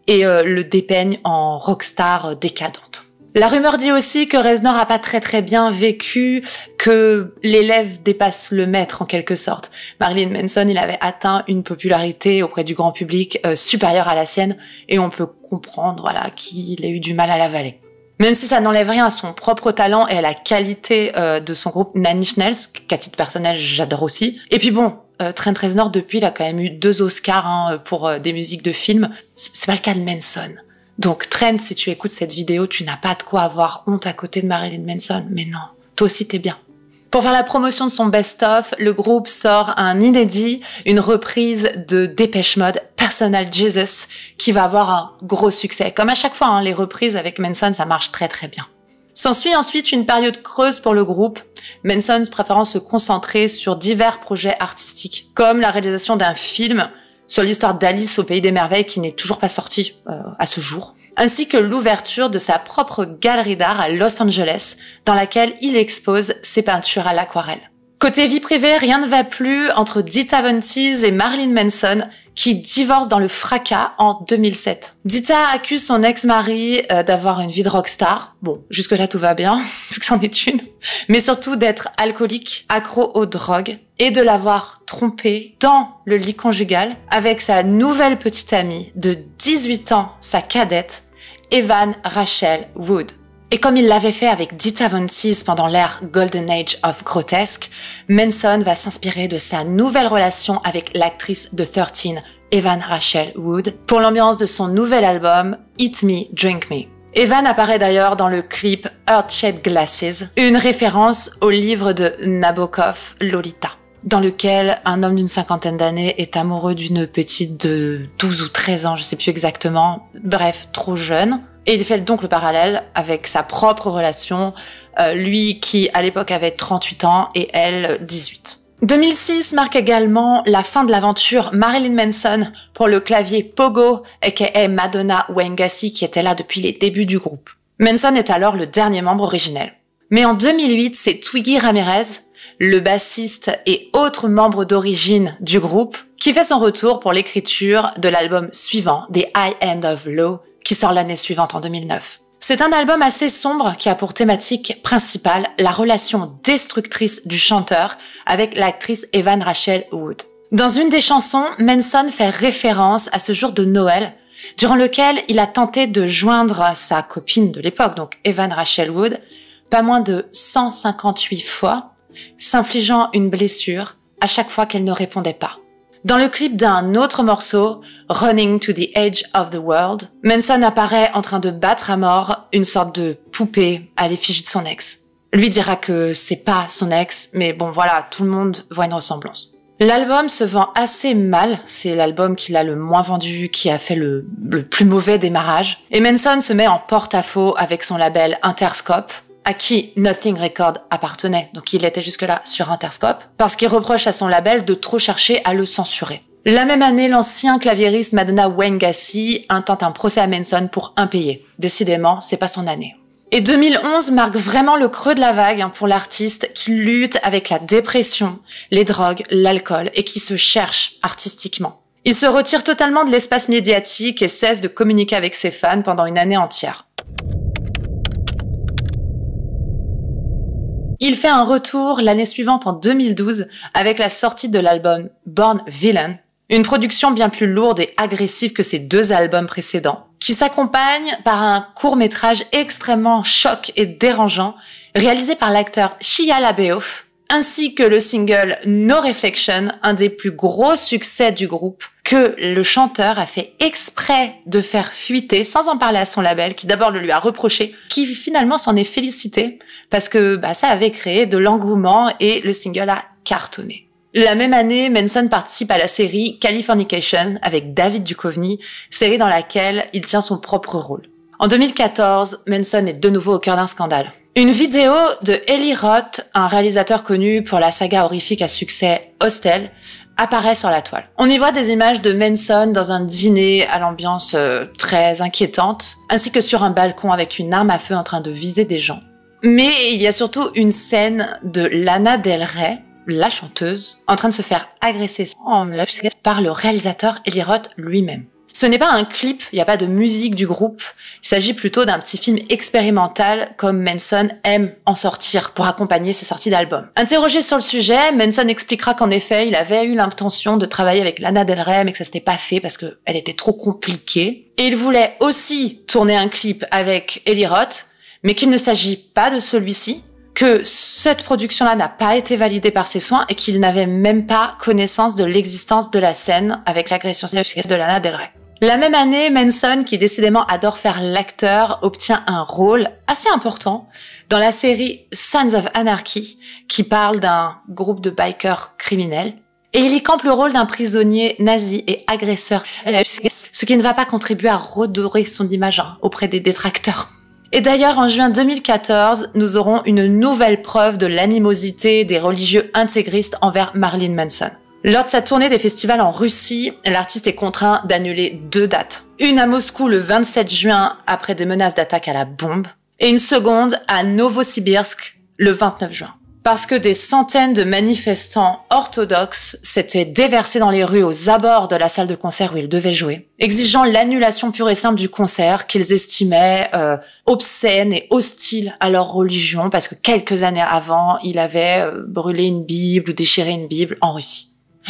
et le dépeigne en rockstar décadente. La rumeur dit aussi que Reznor a pas très bien vécu que l'élève dépasse le maître en quelque sorte. Marilyn Manson, il avait atteint une popularité auprès du grand public supérieure à la sienne et on peut comprendre voilà qu'il ait eu du mal à l'avaler. Même si ça n'enlève rien à son propre talent et à la qualité de son groupe Nine Inch Nails, qu'à titre personnel j'adore aussi. Et puis bon, Trent Reznor depuis il a quand même eu 2 Oscars pour des musiques de films. C'est pas le cas de Manson. Donc Trent, si tu écoutes cette vidéo, tu n'as pas de quoi avoir honte à côté de Marilyn Manson. Mais non, toi aussi t'es bien. Pour faire la promotion de son best-of, le groupe sort un inédit, une reprise de Depeche Mode, Personal Jesus, qui va avoir un gros succès. Comme à chaque fois, les reprises avec Manson, ça marche très bien. S'ensuit ensuite une période creuse pour le groupe, Manson préférant se concentrer sur divers projets artistiques, comme la réalisation d'un film sur l'histoire d'Alice au Pays des Merveilles qui n'est toujours pas sortie à ce jour, ainsi que l'ouverture de sa propre galerie d'art à Los Angeles, dans laquelle il expose ses peintures à l'aquarelle. Côté vie privée, rien ne va plus entre Dita Von Teese et Marilyn Manson, qui divorcent dans le fracas en 2007. Dita accuse son ex-mari d'avoir une vie de rockstar. Bon, jusque-là tout va bien, vu que c'en est une. Mais surtout d'être alcoolique, accro aux drogues, et de l'avoir trompé dans le lit conjugal avec sa nouvelle petite amie de 18 ans, sa cadette, Evan Rachel Wood. Et comme il l'avait fait avec Dita Von Teese pendant l'ère Golden Age of Grotesque, Manson va s'inspirer de sa nouvelle relation avec l'actrice de 13, Evan Rachel Wood, pour l'ambiance de son nouvel album Eat Me, Drink Me. Evan apparaît d'ailleurs dans le clip Heart-Shaped Glasses, une référence au livre de Nabokov, Lolita, dans lequel un homme d'une 50aine d'années est amoureux d'une petite de 12 ou 13 ans, je sais plus exactement, bref, trop jeune. Et il fait donc le parallèle avec sa propre relation, lui qui à l'époque avait 38 ans et elle 18. 2006 marque également la fin de l'aventure Marilyn Manson pour le clavier Pogo, aka Madonna Wayne Gacy qui était là depuis les débuts du groupe. Manson est alors le dernier membre originel. Mais en 2008, c'est Twiggy Ramirez, le bassiste et autre membre d'origine du groupe, qui fait son retour pour l'écriture de l'album suivant, The High End of Law, qui sort l'année suivante en 2009. C'est un album assez sombre qui a pour thématique principale la relation destructrice du chanteur avec l'actrice Evan Rachel Wood. Dans une des chansons, Manson fait référence à ce jour de Noël, durant lequel il a tenté de joindre sa copine de l'époque, donc Evan Rachel Wood, pas moins de 158 fois, s'infligeant une blessure à chaque fois qu'elle ne répondait pas. Dans le clip d'un autre morceau, Running to the Edge of the World, Manson apparaît en train de battre à mort une sorte de poupée à l'effigie de son ex. Lui dira que c'est pas son ex, mais bon voilà, tout le monde voit une ressemblance. L'album se vend assez mal, c'est l'album qu'il a le moins vendu, qui a fait le plus mauvais démarrage, et Manson se met en porte-à-faux avec son label Interscope, à qui Nothing Records appartenait, donc il était jusque-là sur Interscope, parce qu'il reproche à son label de trop chercher à le censurer. La même année, l'ancien claviériste Madonna Wayne Gacy intente un procès à Manson pour impayé. Décidément, c'est pas son année. Et 2011 marque vraiment le creux de la vague pour l'artiste qui lutte avec la dépression, les drogues, l'alcool et qui se cherche artistiquement. Il se retire totalement de l'espace médiatique et cesse de communiquer avec ses fans pendant une année entière. Il fait un retour l'année suivante en 2012 avec la sortie de l'album Born Villain, une production bien plus lourde et agressive que ses 2 albums précédents, qui s'accompagne par un court-métrage extrêmement choc et dérangeant, réalisé par l'acteur Shia LaBeouf, ainsi que le single No Reflection, un des plus gros succès du groupe, que le chanteur a fait exprès de faire fuiter sans en parler à son label, qui d'abord le lui a reproché, qui finalement s'en est félicité, parce que ça avait créé de l'engouement et le single a cartonné. La même année, Manson participe à la série Californication avec David Duchovny, série dans laquelle il tient son propre rôle. En 2014, Manson est de nouveau au cœur d'un scandale. Une vidéo de Eli Roth, un réalisateur connu pour la saga horrifique à succès Hostel, apparaît sur la toile. On y voit des images de Manson dans un dîner à l'ambiance très inquiétante, ainsi que sur un balcon avec une arme à feu en train de viser des gens. Mais il y a surtout une scène de Lana Del Rey, la chanteuse, en train de se faire agresser par le réalisateur Eli Roth lui-même. Ce n'est pas un clip, il n'y a pas de musique du groupe, il s'agit plutôt d'un petit film expérimental comme Manson aime en sortir pour accompagner ses sorties d'albums. Interrogé sur le sujet, Manson expliquera qu'en effet, il avait eu l'intention de travailler avec Lana Del Rey, mais que ça s'était pas fait parce qu'elle était trop compliquée. Et il voulait aussi tourner un clip avec Eli Roth, mais qu'il ne s'agit pas de celui-ci, que cette production-là n'a pas été validée par ses soins et qu'il n'avait même pas connaissance de l'existence de la scène avec l'agression de Lana Del Rey. La même année, Manson, qui décidément adore faire l'acteur, obtient un rôle assez important dans la série Sons of Anarchy, qui parle d'un groupe de bikers criminels. Et il y campe le rôle d'un prisonnier nazi et agresseur, ce qui ne va pas contribuer à redorer son image auprès des détracteurs. Et d'ailleurs, en juin 2014, nous aurons une nouvelle preuve de l'animosité des religieux intégristes envers Marilyn Manson. Lors de sa tournée des festivals en Russie, l'artiste est contraint d'annuler 2 dates. Une à Moscou le 27 juin après des menaces d'attaque à la bombe et une seconde à Novosibirsk le 29 juin. Parce que des centaines de manifestants orthodoxes s'étaient déversés dans les rues aux abords de la salle de concert où ils devaient jouer, exigeant l'annulation pure et simple du concert qu'ils estimaient obscène et hostile à leur religion parce que quelques années avant, il avait brûlé une Bible ou déchiré une Bible en Russie.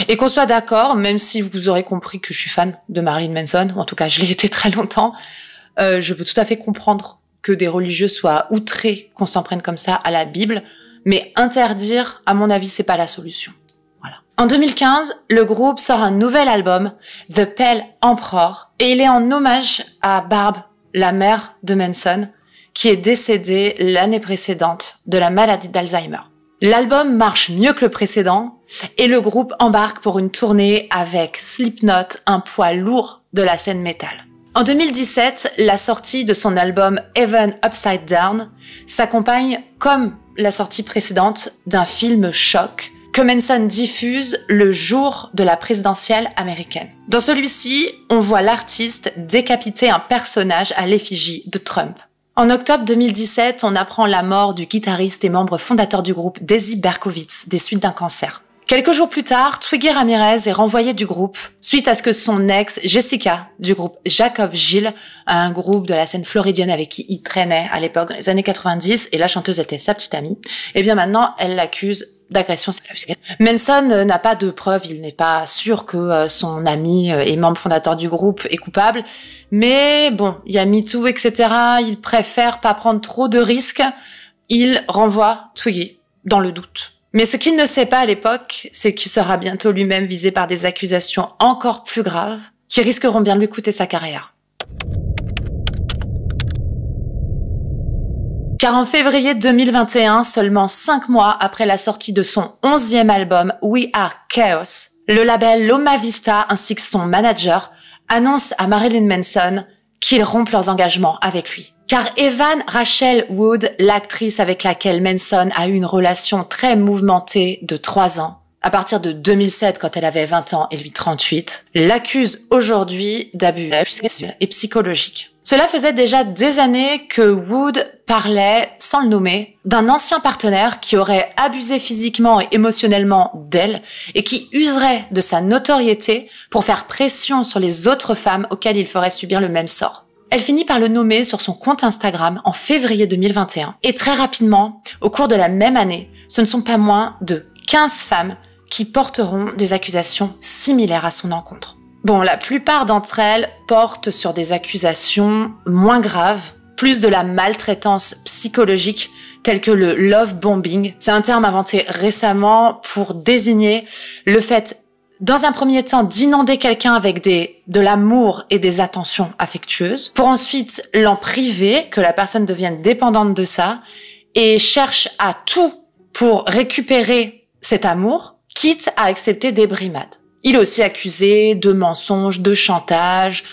Et qu'on soit d'accord, même si vous aurez compris que je suis fan de Marilyn Manson, ou en tout cas je l'ai été très longtemps, je peux tout à fait comprendre que des religieux soient outrés qu'on s'en prenne comme ça à la Bible, mais interdire, à mon avis, c'est pas la solution. Voilà. En 2015, le groupe sort un nouvel album, The Pale Emperor, et il est en hommage à Barb, la mère de Manson, qui est décédée l'année précédente de la maladie d'Alzheimer. L'album marche mieux que le précédent et le groupe embarque pour une tournée avec Slipknot, un poids lourd de la scène métal. En 2017, la sortie de son album Heaven Upside Down s'accompagne, comme la sortie précédente, d'un film choc que Manson diffuse le jour de la présidentielle américaine. Dans celui-ci, on voit l'artiste décapiter un personnage à l'effigie de Trump. En octobre 2017, on apprend la mort du guitariste et membre fondateur du groupe Desi Berkowitz des suites d'un cancer. Quelques jours plus tard, Twiggy Ramirez est renvoyé du groupe suite à ce que son ex, Jessica, du groupe Jacob Gill, un groupe de la scène floridienne avec qui il traînait à l'époque dans les années 90, et la chanteuse était sa petite amie, et bien maintenant, elle l'accuse d'agression sexuelle. Manson n'a pas de preuves, il n'est pas sûr que son ami et membre fondateur du groupe est coupable, mais bon, il y a MeToo, etc., il préfère pas prendre trop de risques, il renvoie Twiggy, dans le doute. Mais ce qu'il ne sait pas à l'époque, c'est qu'il sera bientôt lui-même visé par des accusations encore plus graves, qui risqueront bien de lui coûter sa carrière. Car en février 2021, seulement 5 mois après la sortie de son 11e album We Are Chaos, le label Loma Vista ainsi que son manager annoncent à Marilyn Manson qu'ils rompent leurs engagements avec lui. Car Evan Rachel Wood, l'actrice avec laquelle Manson a eu une relation très mouvementée de 3 ans, à partir de 2007 quand elle avait 20 ans et lui 38, l'accuse aujourd'hui d'abus sexuels et psychologiques. Cela faisait déjà des années que Wood parlait, sans le nommer, d'un ancien partenaire qui aurait abusé physiquement et émotionnellement d'elle et qui userait de sa notoriété pour faire pression sur les autres femmes auxquelles il ferait subir le même sort. Elle finit par le nommer sur son compte Instagram en février 2021. Et très rapidement, au cours de la même année, ce ne sont pas moins de 15 femmes qui porteront des accusations similaires à son encontre. Bon, la plupart d'entre elles portent sur des accusations moins graves, plus de la maltraitance psychologique, telle que le love bombing. C'est un terme inventé récemment pour désigner le fait, dans un premier temps, d'inonder quelqu'un avec de l'amour et des attentions affectueuses, pour ensuite l'en priver, que la personne devienne dépendante de ça, et cherche à tout pour récupérer cet amour, quitte à accepter des brimades. Il est aussi accusé de mensonges, de chantage,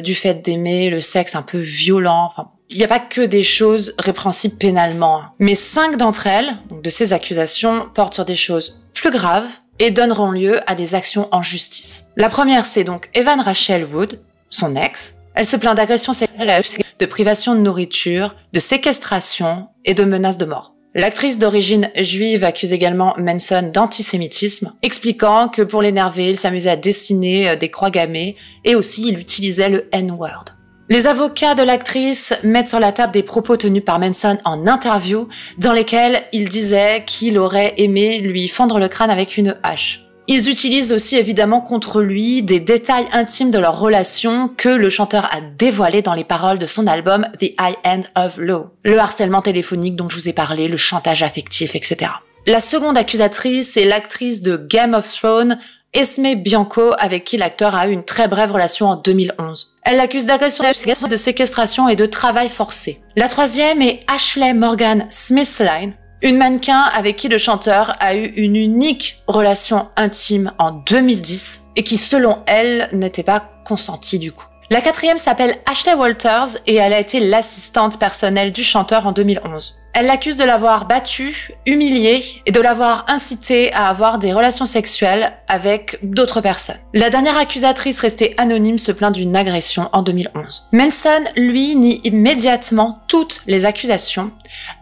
du fait d'aimer le sexe un peu violent. Enfin, il n'y a pas que des choses répréhensibles pénalement. Mais 5 d'entre elles, donc de ces accusations, portent sur des choses plus graves et donneront lieu à des actions en justice. La première, c'est donc Evan Rachel Wood, son ex. Elle se plaint d'agressions sexuelles, de privation de nourriture, de séquestration et de menaces de mort. L'actrice d'origine juive accuse également Manson d'antisémitisme, expliquant que pour l'énerver, il s'amusait à dessiner des croix gammées et aussi il utilisait le N-word. Les avocats de l'actrice mettent sur la table des propos tenus par Manson en interview dans lesquels il disait qu'il aurait aimé lui fendre le crâne avec une hache. Ils utilisent aussi évidemment contre lui des détails intimes de leur relation que le chanteur a dévoilés dans les paroles de son album The High End of Law. Le harcèlement téléphonique dont je vous ai parlé, le chantage affectif, etc. La seconde accusatrice est l'actrice de Game of Thrones, Esme Bianco, avec qui l'acteur a eu une très brève relation en 2011. Elle l'accuse d'agression, de séquestration et de travail forcé. La troisième est Ashley Morgan Smithline, une mannequin avec qui le chanteur a eu une unique relation intime en 2010 et qui, selon elle, n'était pas consentie du coup. La quatrième s'appelle Ashley Walters et elle a été l'assistante personnelle du chanteur en 2011. Elle l'accuse de l'avoir battu, humilié et de l'avoir incité à avoir des relations sexuelles avec d'autres personnes. La dernière accusatrice restée anonyme se plaint d'une agression en 2011. Manson, lui, nie immédiatement toutes les accusations,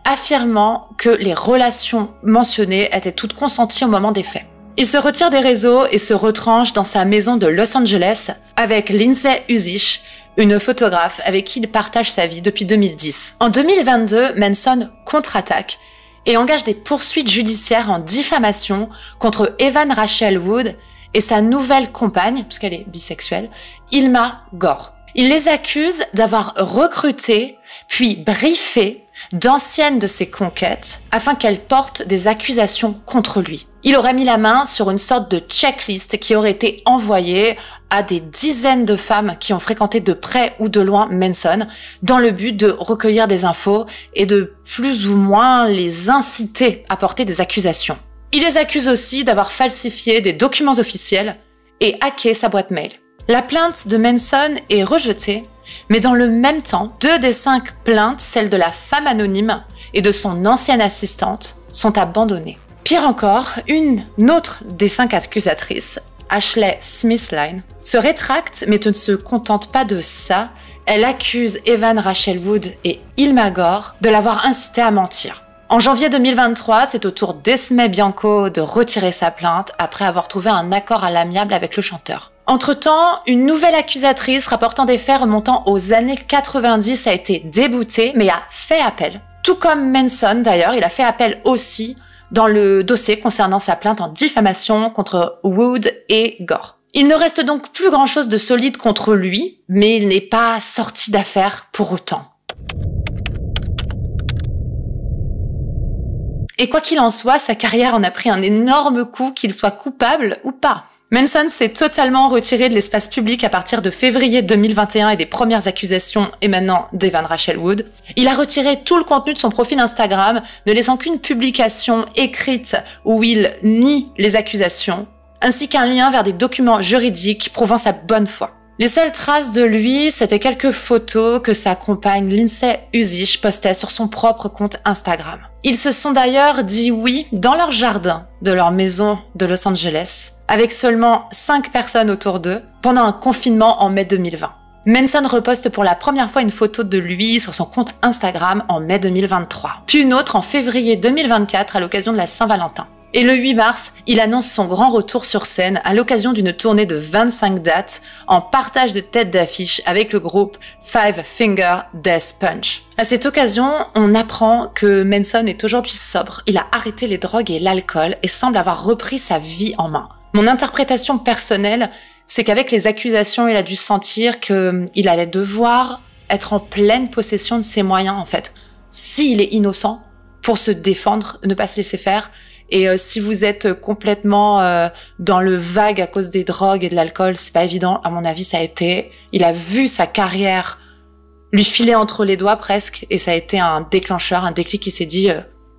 affirmant que les relations mentionnées étaient toutes consenties au moment des faits. Il se retire des réseaux et se retranche dans sa maison de Los Angeles avec Lindsay Uzish, une photographe avec qui il partage sa vie depuis 2010. En 2022, Manson contre-attaque et engage des poursuites judiciaires en diffamation contre Evan Rachel Wood et sa nouvelle compagne, puisqu'elle est bisexuelle, Ilma Gore. Il les accuse d'avoir recruté puis briefé d'anciennes de ses conquêtes afin qu'elles portent des accusations contre lui. Il aurait mis la main sur une sorte de checklist qui aurait été envoyée à des dizaines de femmes qui ont fréquenté de près ou de loin Manson dans le but de recueillir des infos et de plus ou moins les inciter à porter des accusations. Il les accuse aussi d'avoir falsifié des documents officiels et hacké sa boîte mail. La plainte de Manson est rejetée, mais dans le même temps, 2 des 5 plaintes, celles de la femme anonyme et de son ancienne assistante, sont abandonnées. Pire encore, une autre des 5 accusatrices, Ashley Smithline, se rétracte mais ne se contente pas de ça. Elle accuse Evan Rachel Wood et Ilma Gore de l'avoir incité à mentir. En janvier 2023, c'est au tour d'Esme Bianco de retirer sa plainte après avoir trouvé un accord à l'amiable avec le chanteur. Entre-temps, une nouvelle accusatrice rapportant des faits remontant aux années 90 a été déboutée mais a fait appel. Tout comme Manson d'ailleurs, il a fait appel aussi dans le dossier concernant sa plainte en diffamation contre Wood et Gore. Il ne reste donc plus grand-chose de solide contre lui, mais il n'est pas sorti d'affaire pour autant. Et quoi qu'il en soit, sa carrière en a pris un énorme coup, qu'il soit coupable ou pas. Manson s'est totalement retiré de l'espace public à partir de février 2021 et des premières accusations émanant d'Evan Rachel Wood. Il a retiré tout le contenu de son profil Instagram, ne laissant qu'une publication écrite où il nie les accusations, ainsi qu'un lien vers des documents juridiques prouvant sa bonne foi. Les seules traces de lui, c'était quelques photos que sa compagne Lindsay Uzish postait sur son propre compte Instagram. Ils se sont d'ailleurs dit oui dans leur jardin de leur maison de Los Angeles, avec seulement 5 personnes autour d'eux, pendant un confinement en mai 2020. Manson reposte pour la première fois une photo de lui sur son compte Instagram en mai 2023, puis une autre en février 2024 à l'occasion de la Saint-Valentin. Et le 8 mars, il annonce son grand retour sur scène à l'occasion d'une tournée de 25 dates en partage de tête d'affiche avec le groupe Five Finger Death Punch. À cette occasion, on apprend que Manson est aujourd'hui sobre. Il a arrêté les drogues et l'alcool et semble avoir repris sa vie en main. Mon interprétation personnelle, c'est qu'avec les accusations, il a dû sentir qu'il allait devoir être en pleine possession de ses moyens en fait. S'il est innocent, pour se défendre, ne pas se laisser faire. Et si vous êtes complètement dans le vague à cause des drogues et de l'alcool, c'est pas évident. À mon avis, ça a été... Il a vu sa carrière lui filer entre les doigts presque, et ça a été un déclencheur, un déclic qui s'est dit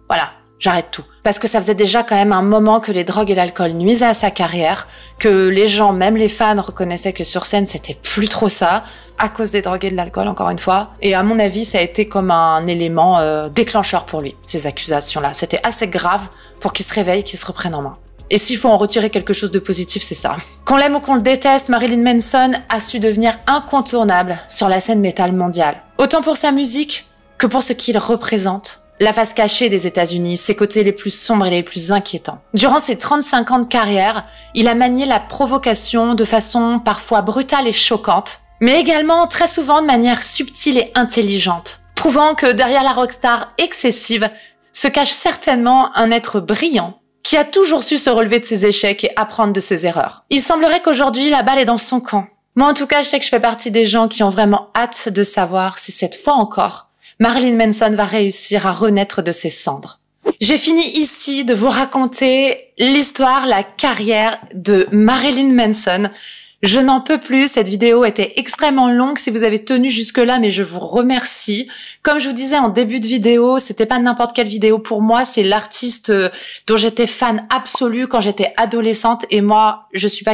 voilà, j'arrête tout. Parce que ça faisait déjà quand même un moment que les drogues et l'alcool nuisaient à sa carrière, que les gens, même les fans, reconnaissaient que sur scène, c'était plus trop ça, à cause des drogues et de l'alcool, encore une fois. Et à mon avis, ça a été comme un élément déclencheur pour lui, ces accusations-là. C'était assez grave pour qu'il se réveille, qu'il se reprenne en main. Et s'il faut en retirer quelque chose de positif, c'est ça. Qu'on l'aime ou qu'on le déteste, Marilyn Manson a su devenir incontournable sur la scène métal mondiale. Autant pour sa musique que pour ce qu'il représente. La face cachée des États-Unis, ses côtés les plus sombres et les plus inquiétants. Durant ses 35 ans de carrière, il a manié la provocation de façon parfois brutale et choquante, mais également très souvent de manière subtile et intelligente, prouvant que derrière la rockstar excessive se cache certainement un être brillant qui a toujours su se relever de ses échecs et apprendre de ses erreurs. Il semblerait qu'aujourd'hui, la balle est dans son camp. Moi, en tout cas, je sais que je fais partie des gens qui ont vraiment hâte de savoir si cette fois encore, Marilyn Manson va réussir à renaître de ses cendres. J'ai fini ici de vous raconter l'histoire, la carrière de Marilyn Manson. Je n'en peux plus, cette vidéo était extrêmement longue si vous avez tenu jusque-là, mais je vous remercie. Comme je vous disais en début de vidéo, c'était pas n'importe quelle vidéo pour moi, c'est l'artiste dont j'étais fan absolue quand j'étais adolescente, et moi, je suis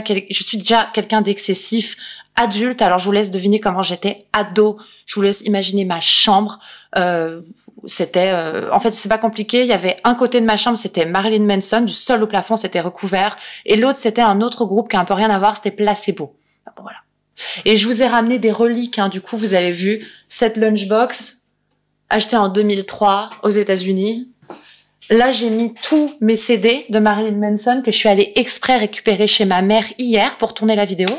déjà quelqu'un d'excessif, adulte, alors je vous laisse deviner comment j'étais ado, je vous laisse imaginer ma chambre, en fait, c'est pas compliqué. Il y avait un côté de ma chambre, c'était Marilyn Manson, du sol au plafond, c'était recouvert. Et l'autre, c'était un autre groupe qui a un peu rien à voir, c'était Placebo. Bon, voilà. Et je vous ai ramené des reliques, hein. Du coup, vous avez vu cette lunchbox, achetée en 2003 aux États-Unis. Là, j'ai mis tous mes CD de Marilyn Manson que je suis allée exprès récupérer chez ma mère hier pour tourner la vidéo.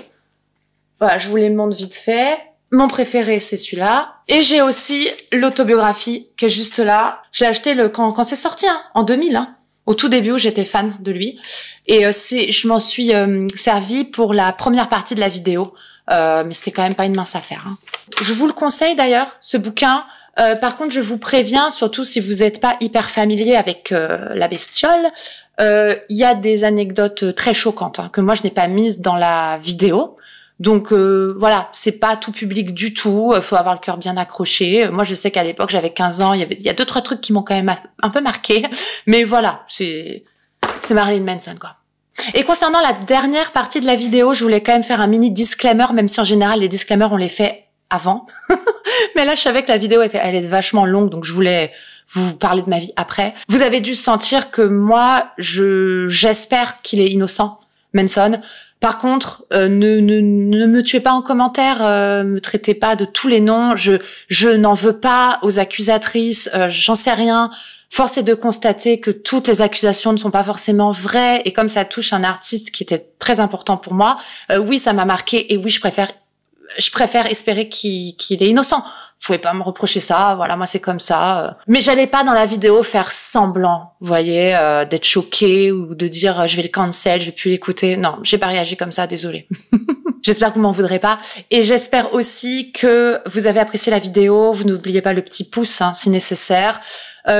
Voilà, je vous les montre vite fait. Mon préféré, c'est celui-là. Et j'ai aussi l'autobiographie qui est juste là. J'ai acheté quand c'est sorti, hein, en 2000, hein, au tout début où j'étais fan de lui. Et je m'en suis servi pour la première partie de la vidéo. Mais c'était quand même pas une mince affaire. Hein. Je vous le conseille d'ailleurs, ce bouquin. Par contre, je vous préviens, surtout si vous n'êtes pas hyper familier avec la bestiole, il y a des anecdotes très choquantes que moi je n'ai pas mises dans la vidéo. Donc voilà, c'est pas tout public du tout, faut avoir le cœur bien accroché. Moi je sais qu'à l'époque j'avais 15 ans, il y a 2-3 trucs qui m'ont quand même un peu marqué, mais voilà, c'est Marilyn Manson quoi. Et concernant la dernière partie de la vidéo, je voulais quand même faire un mini disclaimer, même si en général les disclaimers on les fait avant. Mais là je savais que la vidéo elle est vachement longue, donc je voulais vous parler de ma vie après. Vous avez dû sentir que moi j'espère qu'il est innocent, Manson. Par contre, ne me tuez pas en commentaire, me traitez pas de tous les noms, je n'en veux pas aux accusatrices, j'en sais rien. Force est de constater que toutes les accusations ne sont pas forcément vraies, et comme ça touche un artiste qui était très important pour moi, oui, ça m'a marqué, et oui, je préfère espérer qu'il est innocent. Vous pouvez pas me reprocher ça, voilà, moi c'est comme ça. Mais j'allais pas dans la vidéo faire semblant, vous voyez, d'être choquée ou de dire je vais le cancel, je vais plus l'écouter. Non, j'ai pas réagi comme ça, désolée. J'espère que vous m'en voudrez pas. Et j'espère aussi que vous avez apprécié la vidéo. Vous n'oubliez pas le petit pouce, hein, si nécessaire.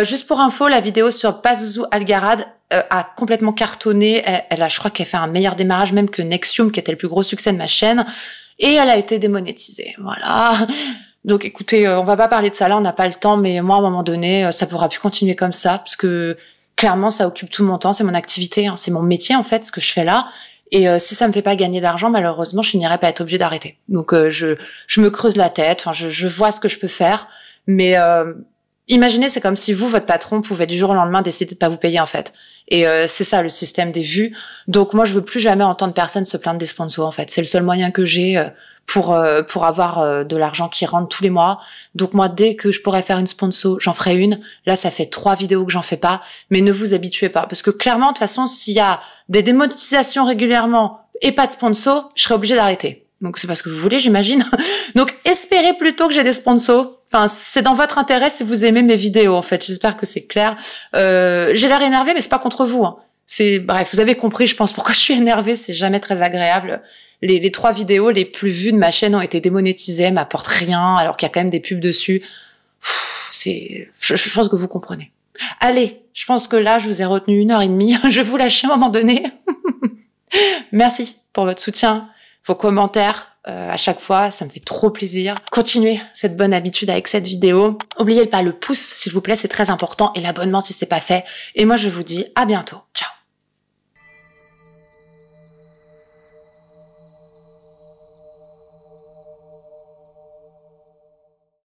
Juste pour info, la vidéo sur Pazuzu Algarad a complètement cartonné. Je crois qu'elle fait un meilleur démarrage même que Nexium, qui était le plus gros succès de ma chaîne. Et elle a été démonétisée, voilà. Donc écoutez, on va pas parler de ça là, on n'a pas le temps, mais moi à un moment donné, ça pourra plus continuer comme ça, parce que clairement ça occupe tout mon temps, c'est mon activité, hein, c'est mon métier en fait, ce que je fais là. Et si ça me fait pas gagner d'argent, malheureusement, je finirais par être obligée d'arrêter. Donc je me creuse la tête, enfin je vois ce que je peux faire, mais imaginez, c'est comme si vous, votre patron, pouvait du jour au lendemain décider de pas vous payer en fait. Et c'est ça le système des vues. Donc moi je veux plus jamais entendre personne se plaindre des sponsors en fait. C'est le seul moyen que j'ai pour avoir de l'argent qui rentre tous les mois. Donc moi dès que je pourrais faire une sponsor, j'en ferai une. Là ça fait 3 vidéos que j'en fais pas, mais ne vous habituez pas parce que clairement de toute façon s'il y a des démonétisations régulièrement et pas de sponsor, je serai obligée d'arrêter. Donc c'est pas ce que vous voulez, j'imagine. Donc espérez plutôt que j'ai des sponsors. Enfin, c'est dans votre intérêt si vous aimez mes vidéos, en fait. J'espère que c'est clair. J'ai l'air énervée, mais c'est pas contre vous. Hein. Bref, vous avez compris, je pense, pourquoi je suis énervée. C'est jamais très agréable. Les 3 vidéos les plus vues de ma chaîne ont été démonétisées, elles m'apportent rien, alors qu'il y a quand même des pubs dessus. Je pense que vous comprenez. Allez, je pense que là, je vous ai retenu 1h30. Je vais vous lâcher à un moment donné. Merci pour votre soutien. vos commentaires à chaque fois, ça me fait trop plaisir. Continuez cette bonne habitude avec cette vidéo. N'oubliez pas le pouce, s'il vous plaît, c'est très important, et l'abonnement si c'est pas fait. Et moi, je vous dis à bientôt. Ciao.